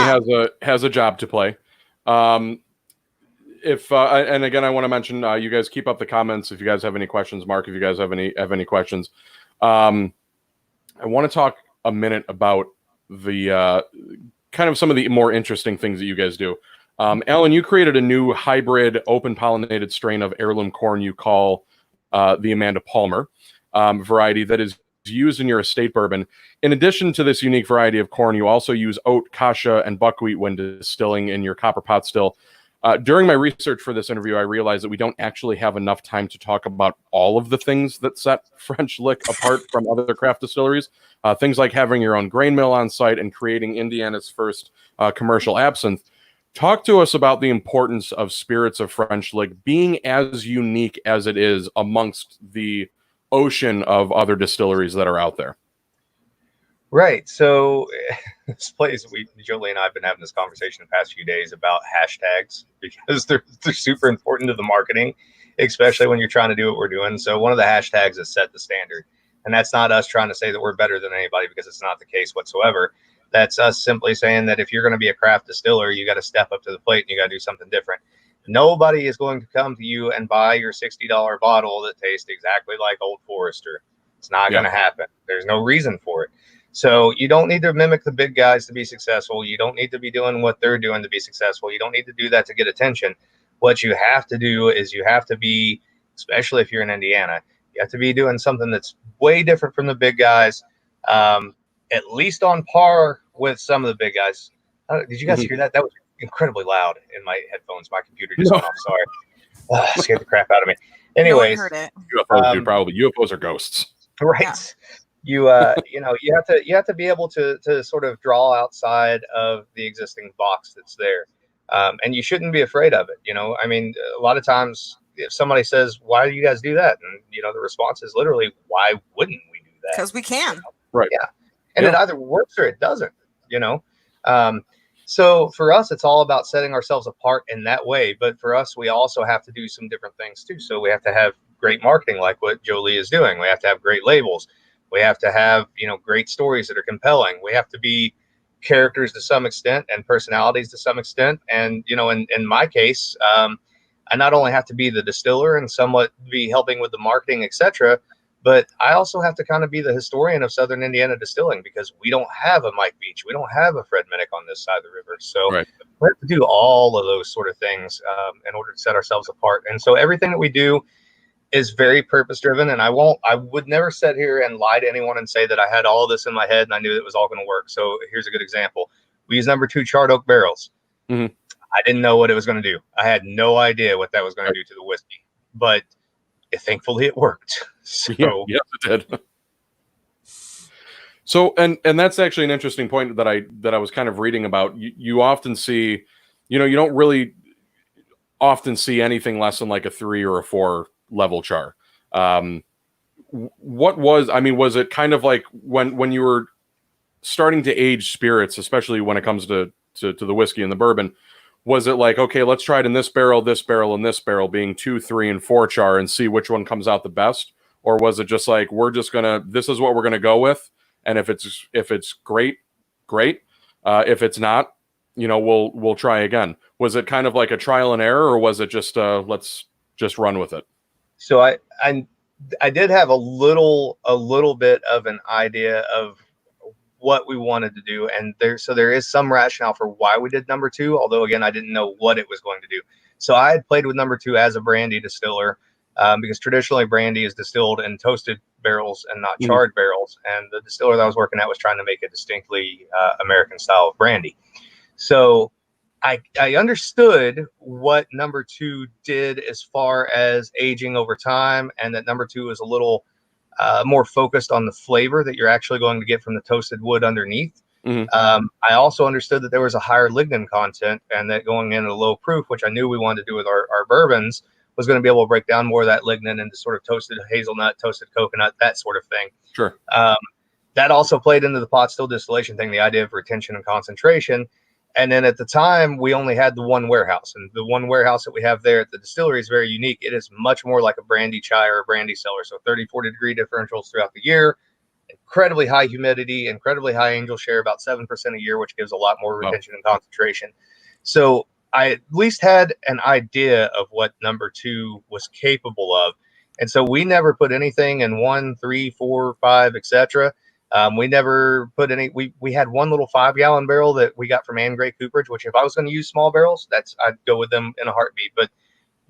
has a job to play. If and again, I want to mention, you guys keep up the comments if you guys have any questions. Mark, if you guys have any questions, I want to talk a minute about the kind of some of the more interesting things that you guys do. Alan, you created a new hybrid open pollinated strain of heirloom corn you call the Amanda Palmer variety that is used in your estate bourbon. In addition to this unique variety of corn, you also use oat, kasha, and buckwheat when distilling in your copper pot still. During my research for this interview, I realized that we don't actually have enough time to talk about all of the things that set French Lick apart from other craft distilleries. Things like having your own grain mill on site and creating Indiana's first commercial absinthe. Talk to us about the importance of spirits of French Lick being as unique as it is amongst the ocean of other distilleries that are out there. Right. So this place, Jolie and I have been having this conversation the past few days about hashtags because they're super important to the marketing, especially when you're trying to do what we're doing. So one of the hashtags is set the standard. And that's not us trying to say that we're better than anybody, because it's not the case whatsoever. That's us simply saying that if you're going to be a craft distiller, you got to step up to the plate and you got to do something different. Nobody is going to come to you and buy your $60 bottle that tastes exactly like Old Forester. It's not going to happen. There's no reason for it. So you don't need to mimic the big guys to be successful. You don't need to be doing what they're doing to be successful. You don't need to do that to get attention. What you have to do is you have to be, especially if you're in Indiana, you have to be doing something that's way different from the big guys, at least on par with some of the big guys. Did you guys hear that? That was incredibly loud in my headphones. My computer just went off. Sorry. Scared the crap out of me. Anyways, no one heard it. UFOs, dude, probably. UFOs are ghosts. Right. Yeah. You have to be able to sort of draw outside of the existing box that's there. And you shouldn't be afraid of it. I mean, a lot of times if somebody says, why do you guys do that? And, the response is literally, why wouldn't we do that? Because we can. Right. Yeah. And it either works or it doesn't, So for us, it's all about setting ourselves apart in that way. But for us, we also have to do some different things too. So we have to have great marketing like what Jolie is doing. We have to have great labels. We have to have, great stories that are compelling. We have to be characters to some extent and personalities to some extent. And, in my case, I not only have to be the distiller and somewhat be helping with the marketing, etc., but I also have to kind of be the historian of Southern Indiana distilling, because we don't have a Mike Beach. We don't have a Fred Minnick on this side of the river. So we have to do all of those sort of things in order to set ourselves apart. And so everything that we do is very purpose driven. And I would never sit here and lie to anyone and say that I had all of this in my head and I knew it was all going to work. So here's a good example. We use number 2 charred oak barrels. Mm-hmm. I didn't know what it was going to do. I had no idea what that was going to do to the whiskey, but thankfully it worked. So yes, it did. So, and that's actually an interesting point that I was kind of reading about. You often see, you don't really often see anything less than like a 3 or a 4 level char. Was it kind of like when you were starting to age spirits, especially when it comes to the whiskey and the bourbon, was it like, okay, let's try it in this barrel, and this barrel, being 2, 3, and 4 char, and see which one comes out the best? Or was it just like, this is what we're gonna go with, and if it's great. If it's not, we'll try again. Was it kind of like a trial and error, or was it just let's just run with it? So I did have a little bit of an idea of what we wanted to do, and there is some rationale for why we did number 2, although again I didn't know what it was going to do. So I had played with number 2 as a brandy distiller, because traditionally brandy is distilled in toasted barrels and not charred barrels, and the distiller that I was working at was trying to make a distinctly American style of brandy. So I understood what number 2 did as far as aging over time, and that number 2 is a little more focused on the flavor that you're actually going to get from the toasted wood underneath. I also understood that there was a higher lignin content, and that going in at a low proof, which I knew we wanted to do with our bourbons, was going to be able to break down more of that lignin into sort of toasted hazelnut, toasted coconut, that sort of thing. Sure. That also played into the pot still distillation thing, the idea of retention and concentration. And then at the time, we only had the one warehouse, and the one warehouse that we have there at the distillery is very unique. It is much more like a brandy chai or a brandy cellar. So 30, 40 degree differentials throughout the year, incredibly high humidity, incredibly high angel share, about 7% a year, which gives a lot more retention and concentration. So I at least had an idea of what number 2 was capable of. And so we never put anything in 1, 3, 4, 5, etc. We never put any. We had one little 5-gallon barrel that we got from Ann Gray Cooperage, which if I was going to use small barrels, I'd go with them in a heartbeat. But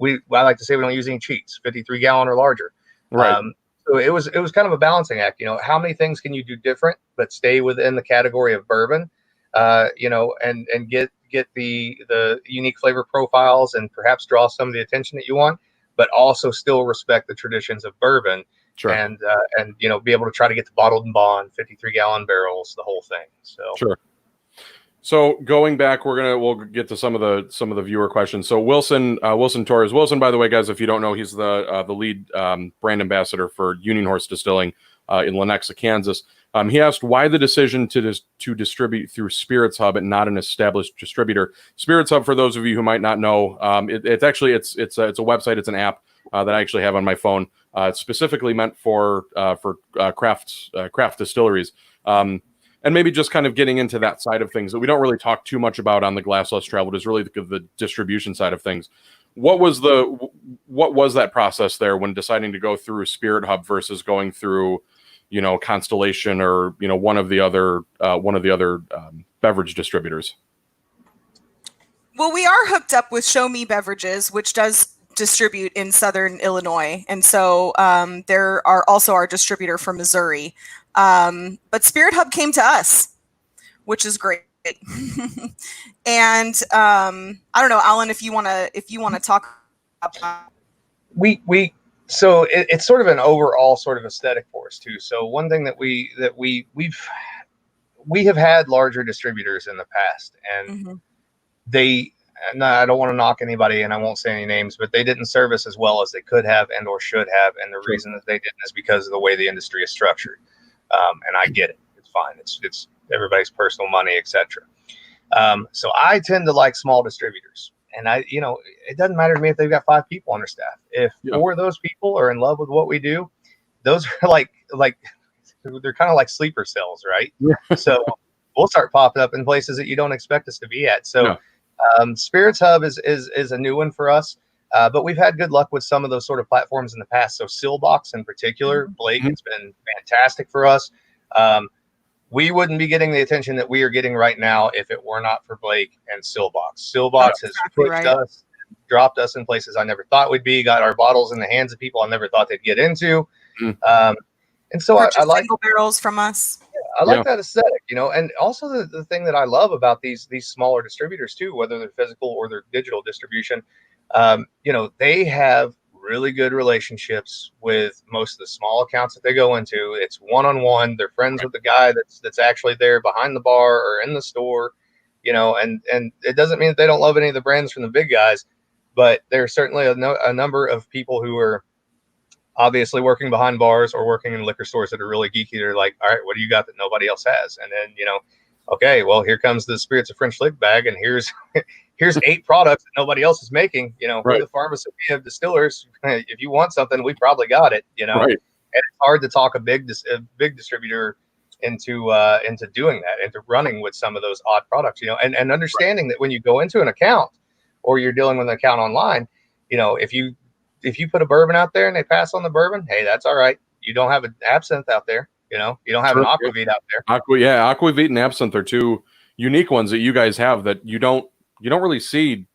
I like to say we don't use any cheats, 53-gallon or larger. Right. So it was kind of a balancing act. How many things can you do different but stay within the category of bourbon? And get the unique flavor profiles and perhaps draw some of the attention that you want, but also still respect the traditions of bourbon. Sure. And be able to try to get the bottled and bond 53-gallon barrels, the whole thing. So sure. So going back, we'll get to some of the viewer questions. So Wilson Torres. Wilson, by the way, guys, if you don't know, he's the lead brand ambassador for Union Horse Distilling in Lenexa, Kansas. He asked why the decision to distribute through Spirits Hub and not an established distributor. Spirits Hub, for those of you who might not know, it's a website, it's an app that I actually have on my phone. It's specifically meant for craft distilleries. And maybe just kind of getting into that side of things that we don't really talk too much about on the Glass Less Traveled is really the distribution side of things. What was that process there when deciding to go through Spirit Hub versus going through, Constellation or one of the other beverage distributors? Well, we are hooked up with Show Me Beverages, which does distribute in Southern Illinois, and so there are also our distributor from Missouri. But Spirit Hub came to us, which is great. And I don't know, Alan, if you want to talk about so it's sort of an overall sort of aesthetic for us too. So one thing that we have had larger distributors in the past, and I don't want to knock anybody, and I won't say any names, but they didn't service as well as they could have and or should have. And the reason that they didn't is because of the way the industry is structured. And I get it. It's fine. It's everybody's personal money, etc. So I tend to like small distributors, and it doesn't matter to me if they've got 5 people on their staff. If 4 of those people are in love with what we do, those are like they're kind of like sleeper cells, right? Yeah. So we'll start popping up in places that you don't expect us to be at. So Spirits Hub is a new one for us. But we've had good luck with some of those sort of platforms in the past. So Sillbox in particular, Blake, has been fantastic for us. We wouldn't be getting the attention that we are getting right now if it were not for Blake and Sillbox. Sillbox has pushed us, dropped us in places I never thought we'd be, got our bottles in the hands of people I never thought they'd get into. And so I like single barrels from us. I like that aesthetic, and also the thing that I love about these smaller distributors too, whether they're physical or they're digital distribution, they have really good relationships with most of the small accounts that they go into. It's one-on-one. They're friends with the guy that's actually there behind the bar or in the store, and it doesn't mean that they don't love any of the brands from the big guys, but there's certainly a number of people who are obviously working behind bars or working in liquor stores that are really geeky. They're like, all right, what do you got that nobody else has? And then, okay, well, here comes the Spirits of French Lick bag, and here's 8 products that nobody else is making. We're the pharmacy, we have distillers. If you want something, we probably got it. And it's hard to talk a big distributor into doing that, into running with some of those odd products. And understanding that when you go into an account or you're dealing with an account online, if you put a bourbon out there and they pass on the bourbon, hey, that's all right. You don't have an absinthe out there. You don't have an aquavit out there. Aquavit and absinthe are 2 unique ones that you guys have that you don't really see,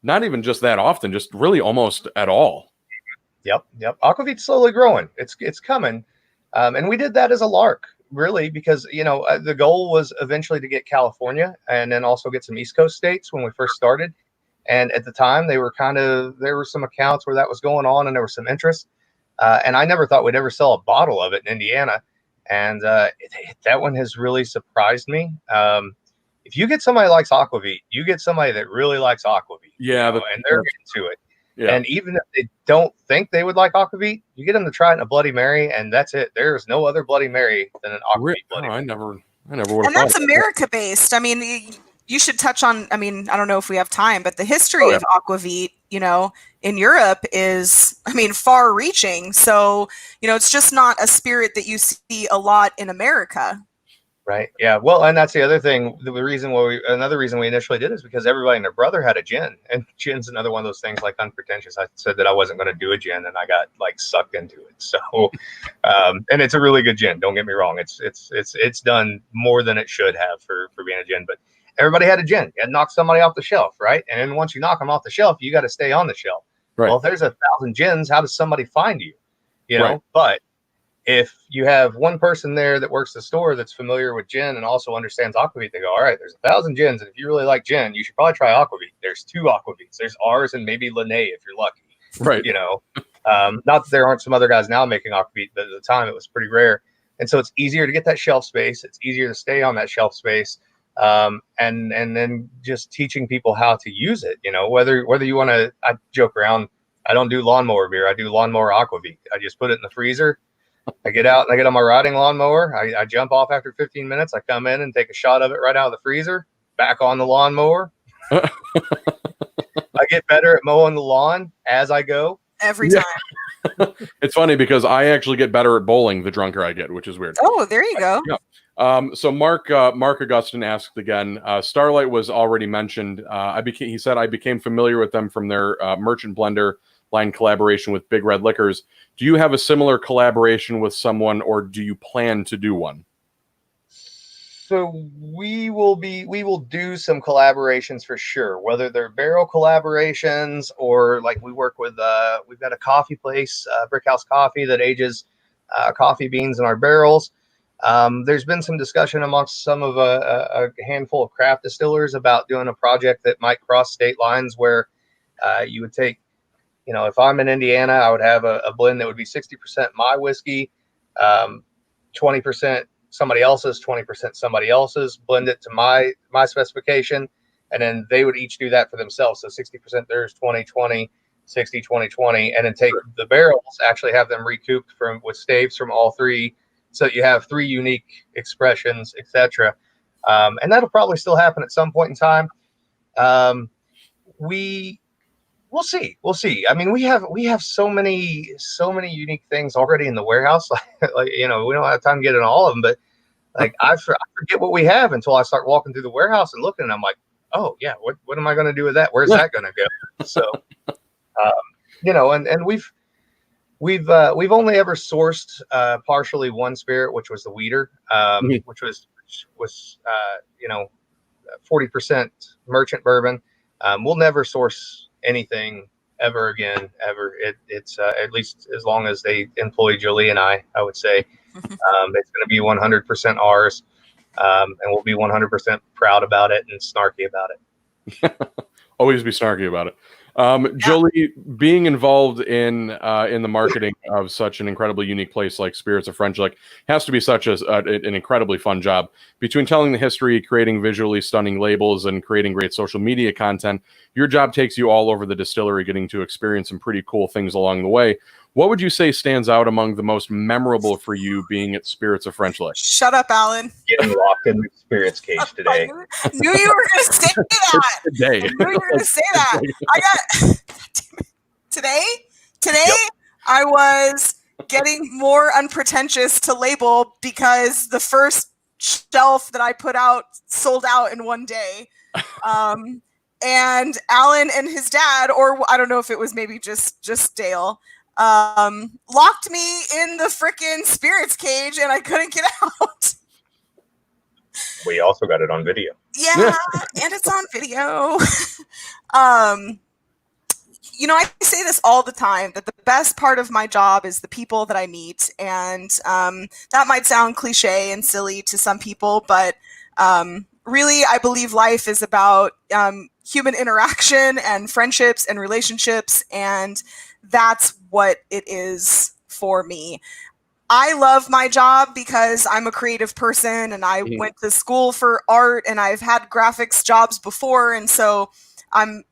not even just that often, just really almost at all. Yep. Aquavit's slowly growing. It's coming. And we did that as a lark, really, because, the goal was eventually to get California and then also get some East Coast states when we first started. And at the time, there were some accounts where that was going on and there was some interest. And I never thought we'd ever sell a bottle of it in Indiana. And that one has really surprised me. If you get somebody who likes aquavit, you get somebody that really likes aquavit. Yeah. And they're into it. Yeah. And even if they don't think they would like aquavit, you get them to try it in a Bloody Mary, and that's it. There's no other Bloody Mary than an aquavit Bloody Mary. I never would have. And that's America-based. I mean, you should touch on, I don't know if we have time, but the history of aquavit, in Europe is, far reaching. So, it's just not a spirit that you see a lot in America. Right. Yeah. Well, and that's the other thing. Another reason we initially did is because everybody and their brother had a gin, and gin's another one of those things like unpretentious. I said that I wasn't going to do a gin, and I got like sucked into it. So, and it's a really good gin. Don't get me wrong. It's done more than it should have for being a gin. But everybody had a gin. You had to knock somebody off the shelf, right? And then once you knock them off the shelf, you got to stay on the shelf. Right. Well, if there's 1,000 gins, how does somebody find you? You know, Right. but if you have one person there that works the store that's familiar with gin and also understands aquavit, they go, all right, there's 1,000 gins, and if you really like gin, you should probably try aquavit. There's 2 aquavits. There's ours and maybe Linné if you're lucky. Right. You know, not that there aren't some other guys now making aquavit, but at the time it was pretty rare. And so it's easier to get that shelf space. It's easier to stay on that shelf space. And then just teaching people how to use it, you know, whether you want to, I joke around, I don't do lawnmower beer. I do lawnmower aquavit. I just put it in the freezer. I get out and I get on my riding lawnmower. I jump off after 15 minutes. I come in and take a shot of it right out of the freezer, back on the lawnmower. I get better at mowing the lawn as I go. Every time. It's funny because I actually get better at bowling the drunker I get, which is weird. Oh, there you go. Yeah. So Mark Augustin asked again, Starlight was already mentioned. He said, I became familiar with them from their merchant blender line collaboration with Big Red Liquors. Do you have a similar collaboration with someone, or do you plan to do one? So we will do some collaborations for sure, whether they're barrel collaborations or like we work with, we've got a coffee place, Brickhouse Coffee, that ages coffee beans in our barrels. There's been some discussion amongst some of a handful of craft distillers about doing a project that might cross state lines where you would take, you know, if I'm in Indiana, I would have a blend that would be 60% my whiskey, 20% somebody else's, 20% somebody else's, blend it to my specification, and then they would each do that for themselves. So 60% theirs, 20-20, 60-20-20, and then take the barrels, actually have them recouped with staves from all 3, so you have 3 unique expressions, etc. And that'll probably still happen at some point in time. We'll see. I mean, we have so many unique things already in the warehouse. Like, you know, we don't have time to get into all of them, but like I forget what we have until I start walking through the warehouse and looking, and I'm like, oh yeah, what am I going to do with that? Where's that going to go? So, you know, and we've only ever sourced partially one spirit, which was the Weeder, which was you know, 40% merchant bourbon. We'll never source anything ever again, ever. It's at least as long as they employ Julie and I would say. It's going to be 100% ours, and we'll be 100% proud about it and snarky about it. Always be snarky about it. Jolie, being involved in the marketing of such an incredibly unique place like Spirits of French Lick has to be such an incredibly fun job. Between telling the history, creating visually stunning labels, and creating great social media content, your job takes you all over the distillery, getting to experience some pretty cool things along the way. What would you say stands out among the most memorable for you being at Spirits of French Lick? Shut up, Alan. Getting locked in the spirits cage today. I knew you were going to say that. Today. I knew you were going to say that. I got today. I was getting more unpretentious to label because the first shelf that I put out sold out in one day. And Alan and his dad, or I don't know if it was maybe just Dale, locked me in the frickin' spirits cage and I couldn't get out. We also got it on video. Yeah, and it's on video. You know, I say this all the time, that the best part of my job is the people that I meet. And that might sound cliche and silly to some people, but really, I believe life is about human interaction and friendships and relationships. And that's what it is for me. I love my job because I'm a creative person and I went to school for art and I've had graphics jobs before. And so I'm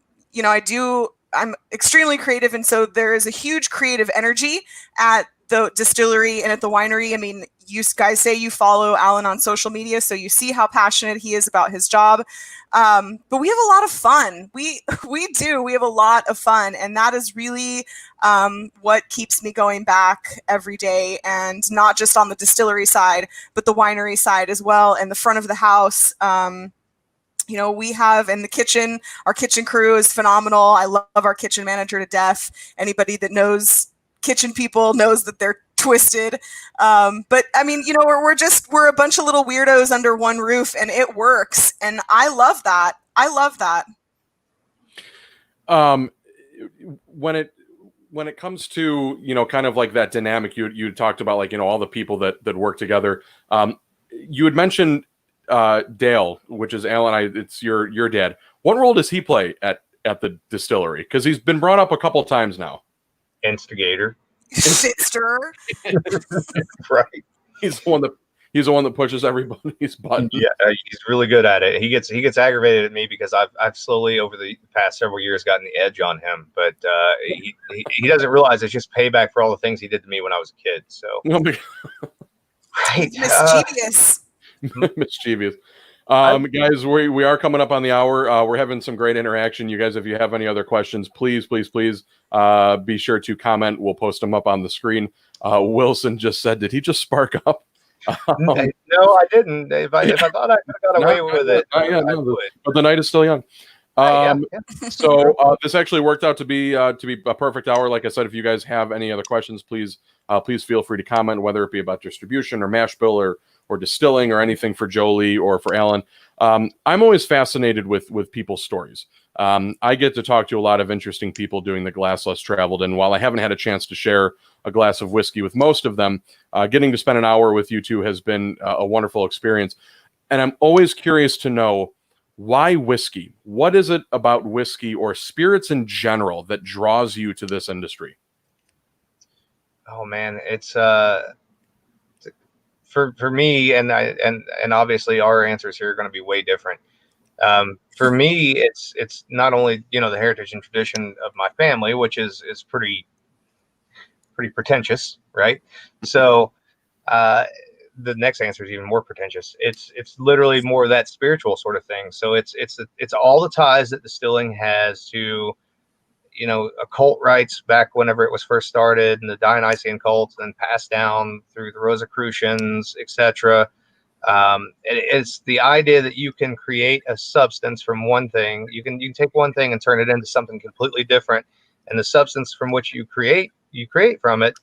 extremely creative. And so there is a huge creative energy at the distillery and at the winery. I mean, you guys say you follow Alan on social media, so you see how passionate he is about his job. But we have a lot of fun. We do. We have a lot of fun, and that is really what keeps me going back every day, and not just on the distillery side, but the winery side as well, and the front of the house. We have in the kitchen, our kitchen crew is phenomenal. I love our kitchen manager to death. Anybody that knows kitchen people knows that they're twisted. But I mean, we're a bunch of little weirdos under one roof, and it works. And I love that. When it comes to, kind of like that dynamic, you talked about, like, all the people that work together. You had mentioned Dale, which is Alan. It's your dad. What role does he play at the distillery? Because he's been brought up a couple times now. Instigator. Sister. Right. He's the one that pushes everybody's button. Yeah, he's really good at it. He gets aggravated at me because I've slowly over the past several years gotten the edge on him, but he doesn't realize it's just payback for all the things he did to me when I was a kid. So right, mischievous. Mischievous. Guys, we are coming up on the hour. We're having some great interaction. You guys, if you have any other questions, please be sure to comment. We'll post them up on the screen. Wilson just said, did he just spark up? No, I didn't. If I thought I got away with it, but the night is still young. So this actually worked out to be a perfect hour. Like I said, if you guys have any other questions, please feel free to comment, whether it be about distribution or mash bill or distilling or anything for Jolie or for Alan. I'm always fascinated with people's stories. I get to talk to a lot of interesting people doing the Glass Less Traveled, and while I haven't had a chance to share a glass of whiskey with most of them, getting to spend an hour with you two has been a wonderful experience. And I'm always curious to know, why whiskey? What is it about whiskey or spirits in general that draws you to this industry? Oh man, it's for me, and obviously our answers here are going to be way different. For me, it's not only the heritage and tradition of my family, which is pretty pretentious, right? So the next answer is even more pretentious. It's literally more of that spiritual sort of thing. So it's all the ties that distilling has to occult rites back whenever it was first started, and the Dionysian cults, and then passed down through the Rosicrucians, etc. It's the idea that you can create a substance from one thing. You can take one thing and turn it into something completely different, and the substance from which you create from it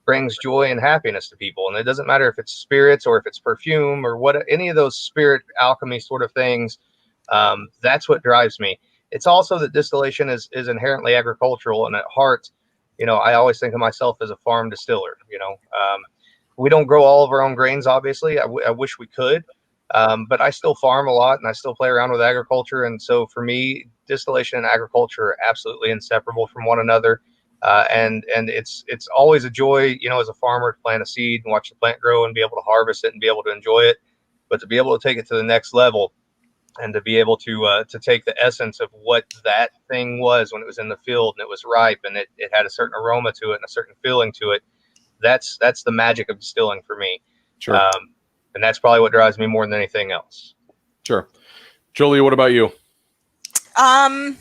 brings joy and happiness to people. And it doesn't matter if it's spirits or if it's perfume or what, any of those spirit alchemy sort of things. That's what drives me. It's also that distillation is inherently agricultural, and at heart, I always think of myself as a farm distiller. We don't grow all of our own grains, obviously. I wish we could, but I still farm a lot, and I still play around with agriculture. And so for me, distillation and agriculture are absolutely inseparable from one another. And it's always a joy, as a farmer, to plant a seed and watch the plant grow and be able to harvest it and be able to enjoy it. But to be able to take it to the next level, and to be able to take the essence of what that thing was when it was in the field and it was ripe and it had a certain aroma to it and a certain feeling to it, that's the magic of distilling for me. Sure. And that's probably what drives me more than anything else. Sure. Jolie, what about you? I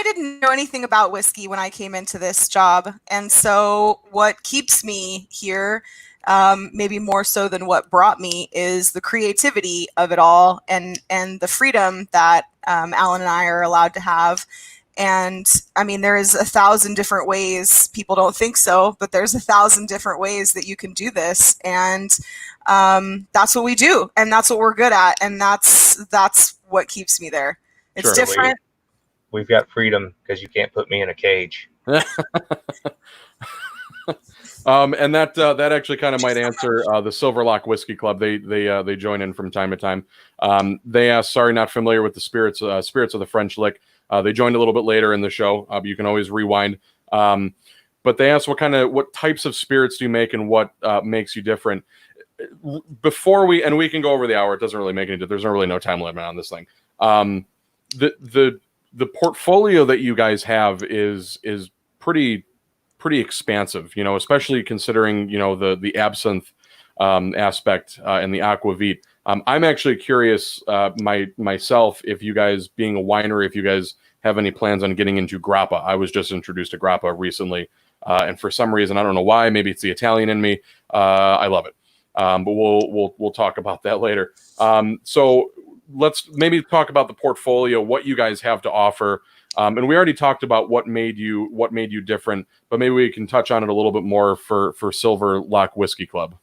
didn't know anything about whiskey when I came into this job. And so what keeps me here, maybe more so than what brought me, is the creativity of it all, and the freedom that Alan and I are allowed to have. And I mean, there is 1,000 different ways. People don't think so, but there's 1,000 different ways that you can do this. And that's what we do, and that's what we're good at, and that's what keeps me there. It's Sure. different. We've got freedom because you can't put me in a cage. And that actually kind of might answer the Silver Lock Whiskey Club. They join in from time to time. They asked, sorry, not familiar with the spirits of the French lick. They joined a little bit later in the show. You can always rewind. But they asked what types of spirits do you make, and what makes you different. Before we can go over the hour, it doesn't really make any difference. There's no time limit on this thing. The portfolio that you guys have is pretty pretty expansive, especially considering, the absinthe aspect and the aquavit. I'm actually curious myself if you guys, being a winery, if you guys have any plans on getting into grappa. I was just introduced to grappa recently, and for some reason, I don't know why, maybe it's the Italian in me, I love it. But we'll talk about that later. So let's maybe talk about the portfolio, what you guys have to offer. And we already talked about what made you different, but maybe we can touch on it a little bit more for Silver Lock Whiskey Club.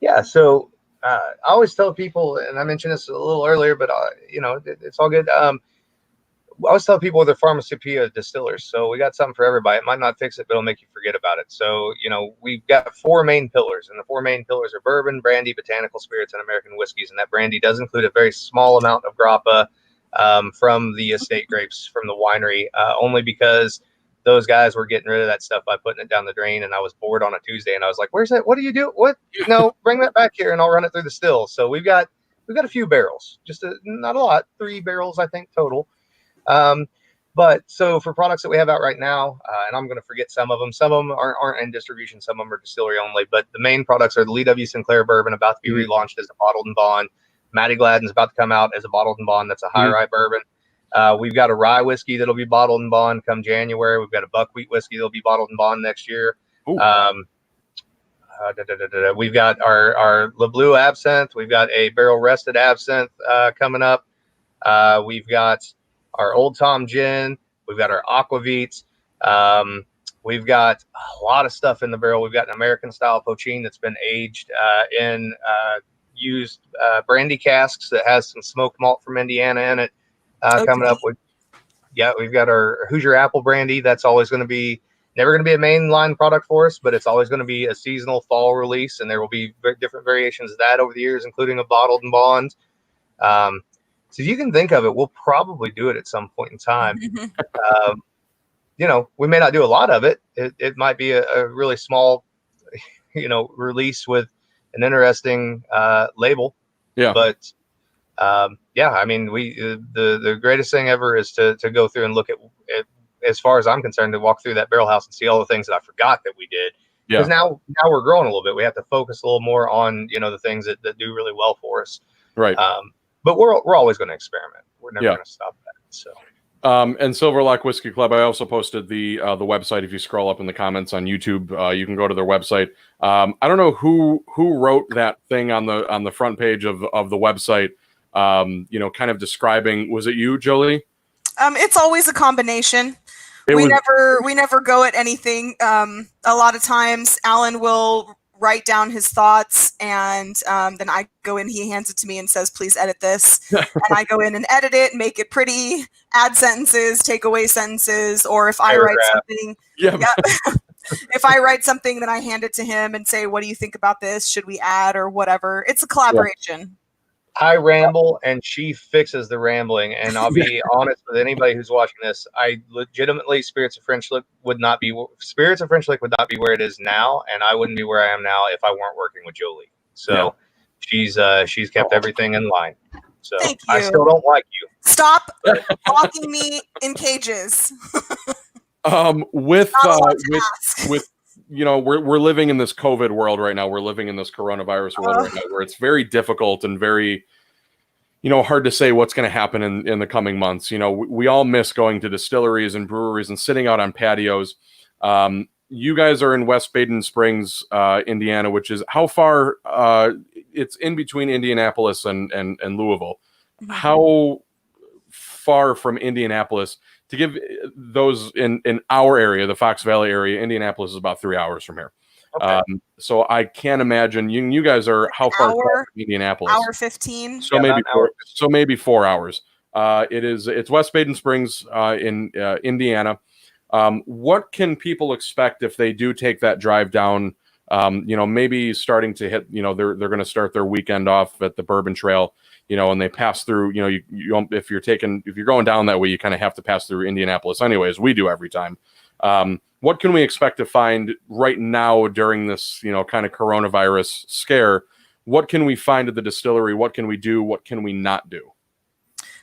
Yeah. So I always tell people, and I mentioned this a little earlier, but it's all good. I always tell people they're pharmacopoeia distillers. So we got something for everybody. It might not fix it, but it'll make you forget about it. So, we've got 4 main pillars, and the 4 main pillars are bourbon, brandy, botanical spirits, and American whiskeys. And that brandy does include a very small amount of grappa from the estate grapes from the winery, only because those guys were getting rid of that stuff by putting it down the drain. And I was bored on a Tuesday, and I was like, "Where's that? What do you do? What? No, bring that back here, and I'll run it through the still." So we've got a few barrels, not a lot, 3 barrels I think total. But so for products that we have out right now, and I'm going to forget some of them aren't in distribution. Some of them are distillery only, but the main products are the Lee W. Sinclair bourbon, about to be relaunched as a bottled and bond. Matty Gladden's about to come out as a bottled and bond. That's a high rye bourbon. We've got a rye whiskey that'll be bottled and bond come January. We've got a buckwheat whiskey that'll be bottled and bond next year. We've got our Le Bleu absinthe. We've got a barrel rested absinthe coming up. We've got our Old Tom gin. We've got our aquavit. We've got a lot of stuff in the barrel. We've got an American style poachine that's been aged in used brandy casks that has some smoked malt from Indiana in it coming up. We've got our Hoosier apple brandy. That's always going to be never going to be a mainline product for us, but it's always going to be a seasonal fall release, and there will be different variations of that over the years, including a bottled and bond. So you can think of it, we'll probably do it at some point in time. We may not do a lot of it. It might be a really small, release with an interesting label. Yeah. But I mean, the greatest thing ever is to go through and look at it, as far as I'm concerned, to walk through that barrel house and see all the things that I forgot that we did. Because now we're growing a little bit. We have to focus a little more on, the things that do really well for us. Right. But we're always going to experiment. We're never going to stop that. So. And Silver Lock Whiskey Club, I also posted the website. If you scroll up in the comments on YouTube, you can go to their website. I don't know who wrote that thing on the front page of the website. Kind of describing. Was it you, Jolie? It's always a combination. We never go at anything. A lot of times, Alan will write down his thoughts, and then I go in, he hands it to me and says, "Please edit this." And I go in and edit it, make it pretty, add sentences, take away sentences, or if I write something, if I write something, then I hand it to him and say, "What do you think about this? Should we add or whatever?" It's a collaboration. I ramble and she fixes the rambling, and I'll be honest with anybody who's watching this. I legitimately, Spirits of French Lick would not be where it is now, and I wouldn't be where I am now if I weren't working with Jolie. So she's kept everything in line. So I still don't like you. Stop locking me in cages. With we're living in this COVID world right now. We're living in this coronavirus world right now, where it's very difficult and very, hard to say what's going to happen in the coming months. We all miss going to distilleries and breweries and sitting out on patios. You guys are in West Baden Springs, Indiana, which is how far? It's in between Indianapolis and Louisville. Mm-hmm. How far from Indianapolis? To give those in our area, the Fox Valley area, Indianapolis is about 3 hours from here. Okay. So I can't imagine you guys are how far from Indianapolis? Hour 15. So maybe 4 hours. It's West Baden Springs in Indiana. What can people expect if they do take that drive down? Maybe starting to hit. They're going to start their weekend off at the Bourbon Trail. And they pass through, if you're going down that way, you kind of have to pass through Indianapolis anyways. We do every time. What can we expect to find right now during this, kind of coronavirus scare? What can we find at the distillery? What can we do? What can we not do?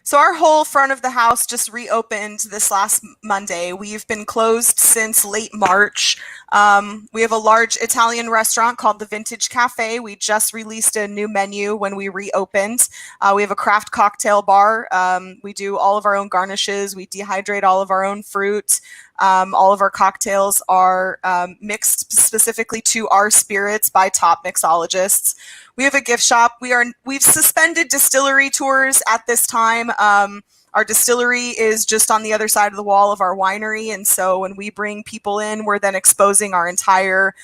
So our whole front of the house just reopened this last Monday. We've been closed since late March. We have a large Italian restaurant called the Vintage Cafe. We just released a new menu when we reopened. We have a craft cocktail bar. We do all of our own garnishes. We dehydrate all of our own fruit. All of our cocktails are mixed specifically to our spirits by top mixologists. We have a gift shop. We've suspended distillery tours at this time. Our distillery is just on the other side of the wall of our winery, and so when we bring people in, we're then exposing our entire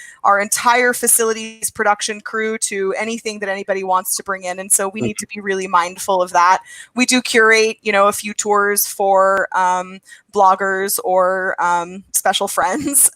facility's production crew to anything that anybody wants to bring in, and so we need to be really mindful of that. We do curate, a few tours for bloggers or special friends,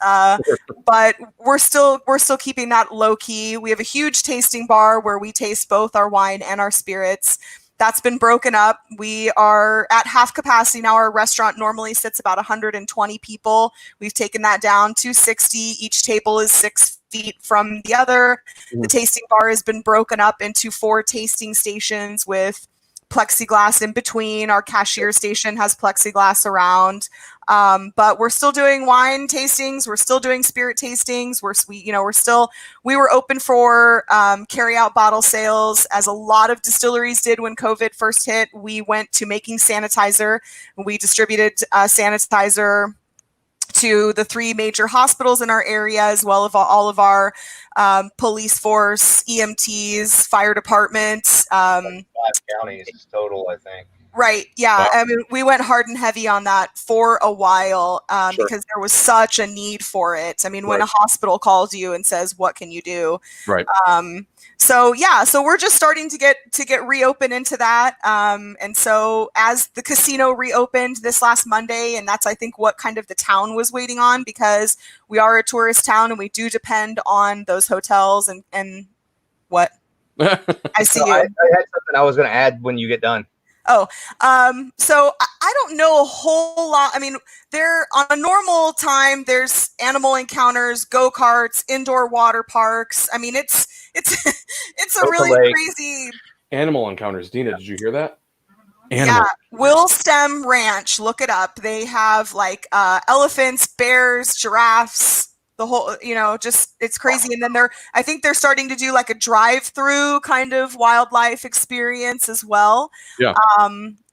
but we're still keeping that low key. We have a huge tasting bar where we taste both our wine and our spirits. That's been broken up. We are at half capacity now. Our restaurant normally sits about 120 people. We've taken that down to 60. Each table is 6 feet from the other. The tasting bar has been broken up into 4 tasting stations with plexiglass in between. Our cashier station has plexiglass around. But we're still doing wine tastings. We're still doing spirit tastings. We were open for carry out bottle sales, as a lot of distilleries did when COVID first hit. We went to making sanitizer. We distributed sanitizer to the 3 major hospitals in our area, as well as all of our police force, EMTs, fire departments. 5 counties total, I think. Right. Yeah. Wow. I mean, we went hard and heavy on that for a while because there was such a need for it. I mean, when a hospital calls you and says, "What can you do?" Right. So we're just starting to get reopened into that. And so as the casino reopened this last Monday, and that's, I think, what kind of the town was waiting on, because we are a tourist town and we do depend on those hotels and what I see. I had something I was going to add when you get done. So I don't know a whole lot. I mean, there on a normal time, there's animal encounters, go-karts, indoor water parks. I mean, it's a really crazy Animal encounters. Dina, did you hear that? Yeah, Will Stem Ranch. Look it up. They have like elephants, bears, giraffes, the whole, just it's crazy. And then I think they're starting to do like a drive-through kind of wildlife experience as well. Yeah.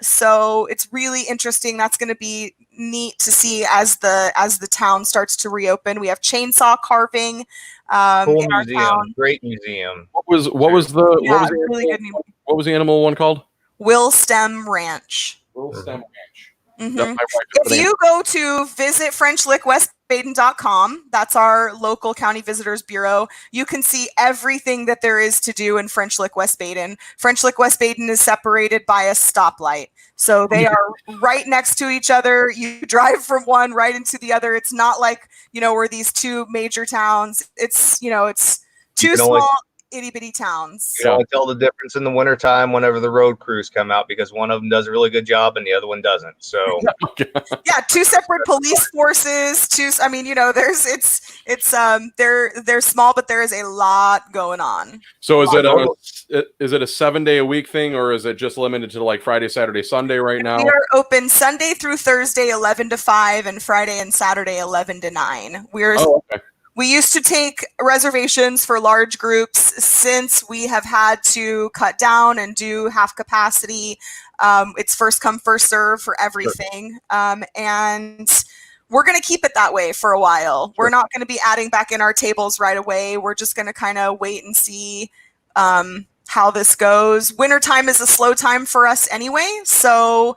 So it's really interesting. That's going to be neat to see as the town starts to reopen. We have chainsaw carving Cool in our museum, town. great museum. What was the animal one called? Will Stem Ranch. Will Stem Ranch. Mm-hmm. If you go to visit FrenchLickWestBaden.com, that's our local county visitors bureau, you can see everything that there is to do in French Lick West Baden. French Lick West Baden is separated by a stoplight. So they are right next to each other. You drive from one right into the other. It's not like, we're these 2 major towns. It's, it's 2 small itty bitty towns. You can only tell the difference in the wintertime whenever the road crews come out, because one of them does a really good job and the other one doesn't. So 2 separate police forces. They're small, but there is a lot going on. So is it a 7-day-a-week thing, or is it just limited to like Friday, Saturday, Sunday right now? We are open Sunday through Thursday, 11 to 5, and Friday and Saturday, 11 to 9. We used to take reservations for large groups. Since we have had to cut down and do half capacity, it's first come, first serve for everything. And we're going to keep it that way for a while. We're not going to be adding back in our tables right away. We're just going to kind of wait and see how this goes. Wintertime is a slow time for us anyway. So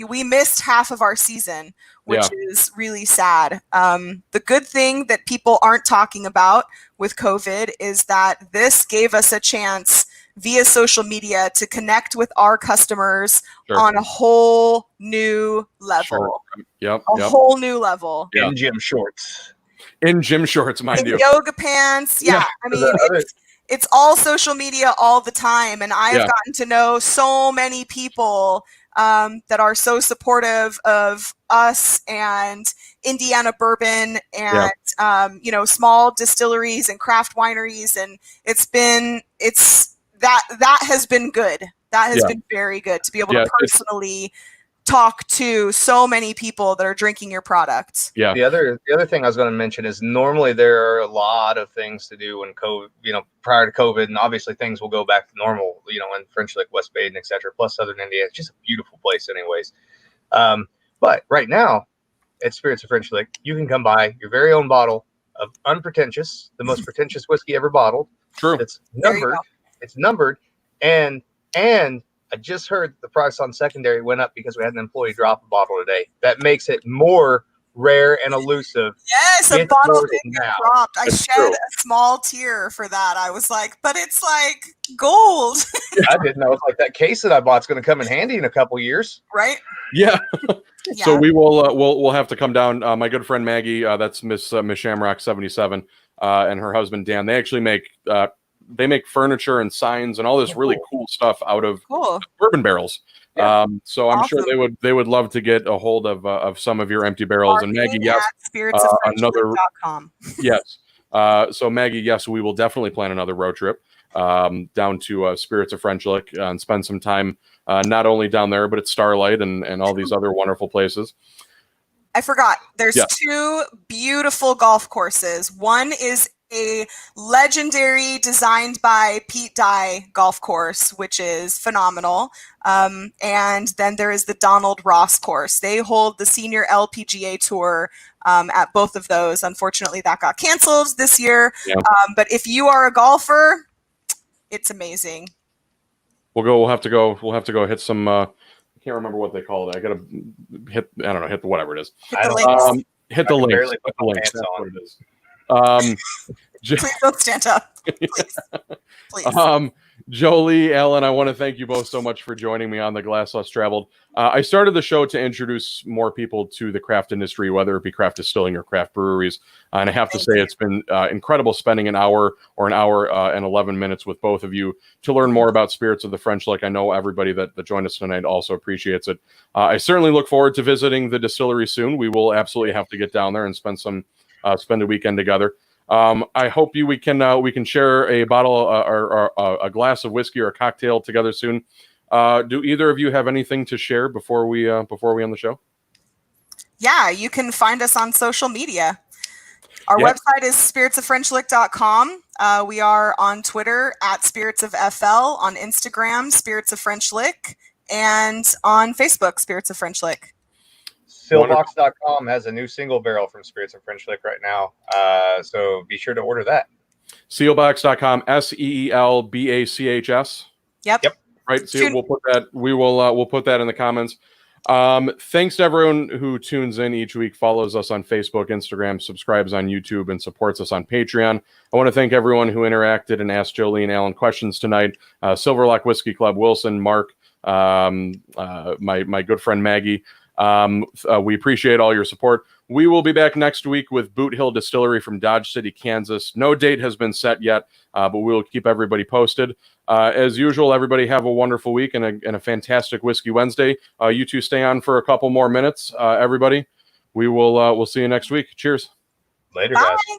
we missed half of our season, which is really sad. The good thing that people aren't talking about with COVID is that this gave us a chance via social media to connect with our customers on a whole new level. Whole new level. In gym shorts. Mind you. Yoga pants. Yeah. I mean, it's all social media all the time. And I've gotten to know so many people that are so supportive of us and Indiana bourbon and small distilleries and craft wineries, and that has been good. That has Yeah. been very good to be able Yeah, to personally talk to so many people that are drinking your product. Yeah. The other thing I was going to mention is normally there are a lot of things to do when COVID, prior to COVID, and obviously things will go back to normal, in French Lick, West Baden, etc. Plus Southern India, it's just a beautiful place, anyways. But right now, at Spirits of French Lick, you can come buy your very own bottle of unpretentious, the most pretentious whiskey ever bottled. True. It's numbered. It's numbered, and I just heard the price on secondary went up because we had an employee drop a bottle today. That makes it more rare and elusive. Yes, a It's bottle more did than get now. dropped. I That's shed true. a small tear for that. I was like, but it's like gold, I didn't know. It's like that case that I bought's going to come in handy in a couple years. right? Yeah. Yeah. So we will we'll have to come down. My good friend Maggie, that's Miss Shamrock 77, and her husband Dan. They actually make furniture and signs and all this really cool stuff out of bourbon barrels. Yeah. So I'm sure Awesome. they would love to get a hold of some of your empty barrels. And Maggie, yes, spiritsofFrenchlick.com. yes. So Maggie, yes, we will definitely plan another road trip down to Spirits of French Lick and spend some time not only down there but at Starlight and all these other wonderful places. I forgot. There's two beautiful golf courses. One is a legendary designed by Pete Dye golf course, which is phenomenal. And then there is the Donald Ross course. They hold the senior LPGA tour at both of those. Unfortunately, that got canceled this year. Yeah. But if you are a golfer, it's amazing. We'll have to go hit some. I can't remember what they call it. I gotta hit. I don't know. Hit the whatever it is. Hit the links. Hit the links. Barely Hit put the my links. pants That's on. what it is. Please don't stand up. Please. Jolie, Alan, I want to thank you both so much for joining me on the Glass Less Traveled. I started the show to introduce more people to the craft industry, whether it be craft distilling or craft breweries. And I have to say it's been incredible spending an hour and 11 minutes with both of you to learn more about Spirits of the French Lick. I know everybody that joined us tonight also appreciates it. I certainly look forward to visiting the distillery soon. We will absolutely have to get down there and spend a weekend together. I hope we can share a bottle or a glass of whiskey or a cocktail together soon. Do either of you have anything to share before we end the show? Yeah, you can find us on social media. Our website is spiritsofFrenchlick.com. We are on Twitter at spiritsofFL, on Instagram Spirits of French Lick, and on Facebook Spirits of French Lick. Sealbox.com has a new single barrel from Spirits of French Lick right now. So be sure to order that. Sealbox.com, SEELBACHS. Yep. Right. So we'll put that. We'll put that in the comments. Thanks to everyone who tunes in each week, follows us on Facebook, Instagram, subscribes on YouTube, and supports us on Patreon. I want to thank everyone who interacted and asked Jolie and Alan questions tonight. Silverlock Whiskey Club, Wilson, Mark, my good friend Maggie. We appreciate all your support. We will be back next week with Boot Hill Distillery from Dodge City, Kansas. No date has been set yet, but we'll keep everybody posted. As usual, everybody have a wonderful week and a fantastic Whiskey Wednesday. You two stay on for a couple more minutes. Everybody, we'll see you next week. Cheers. Later, Bye. guys.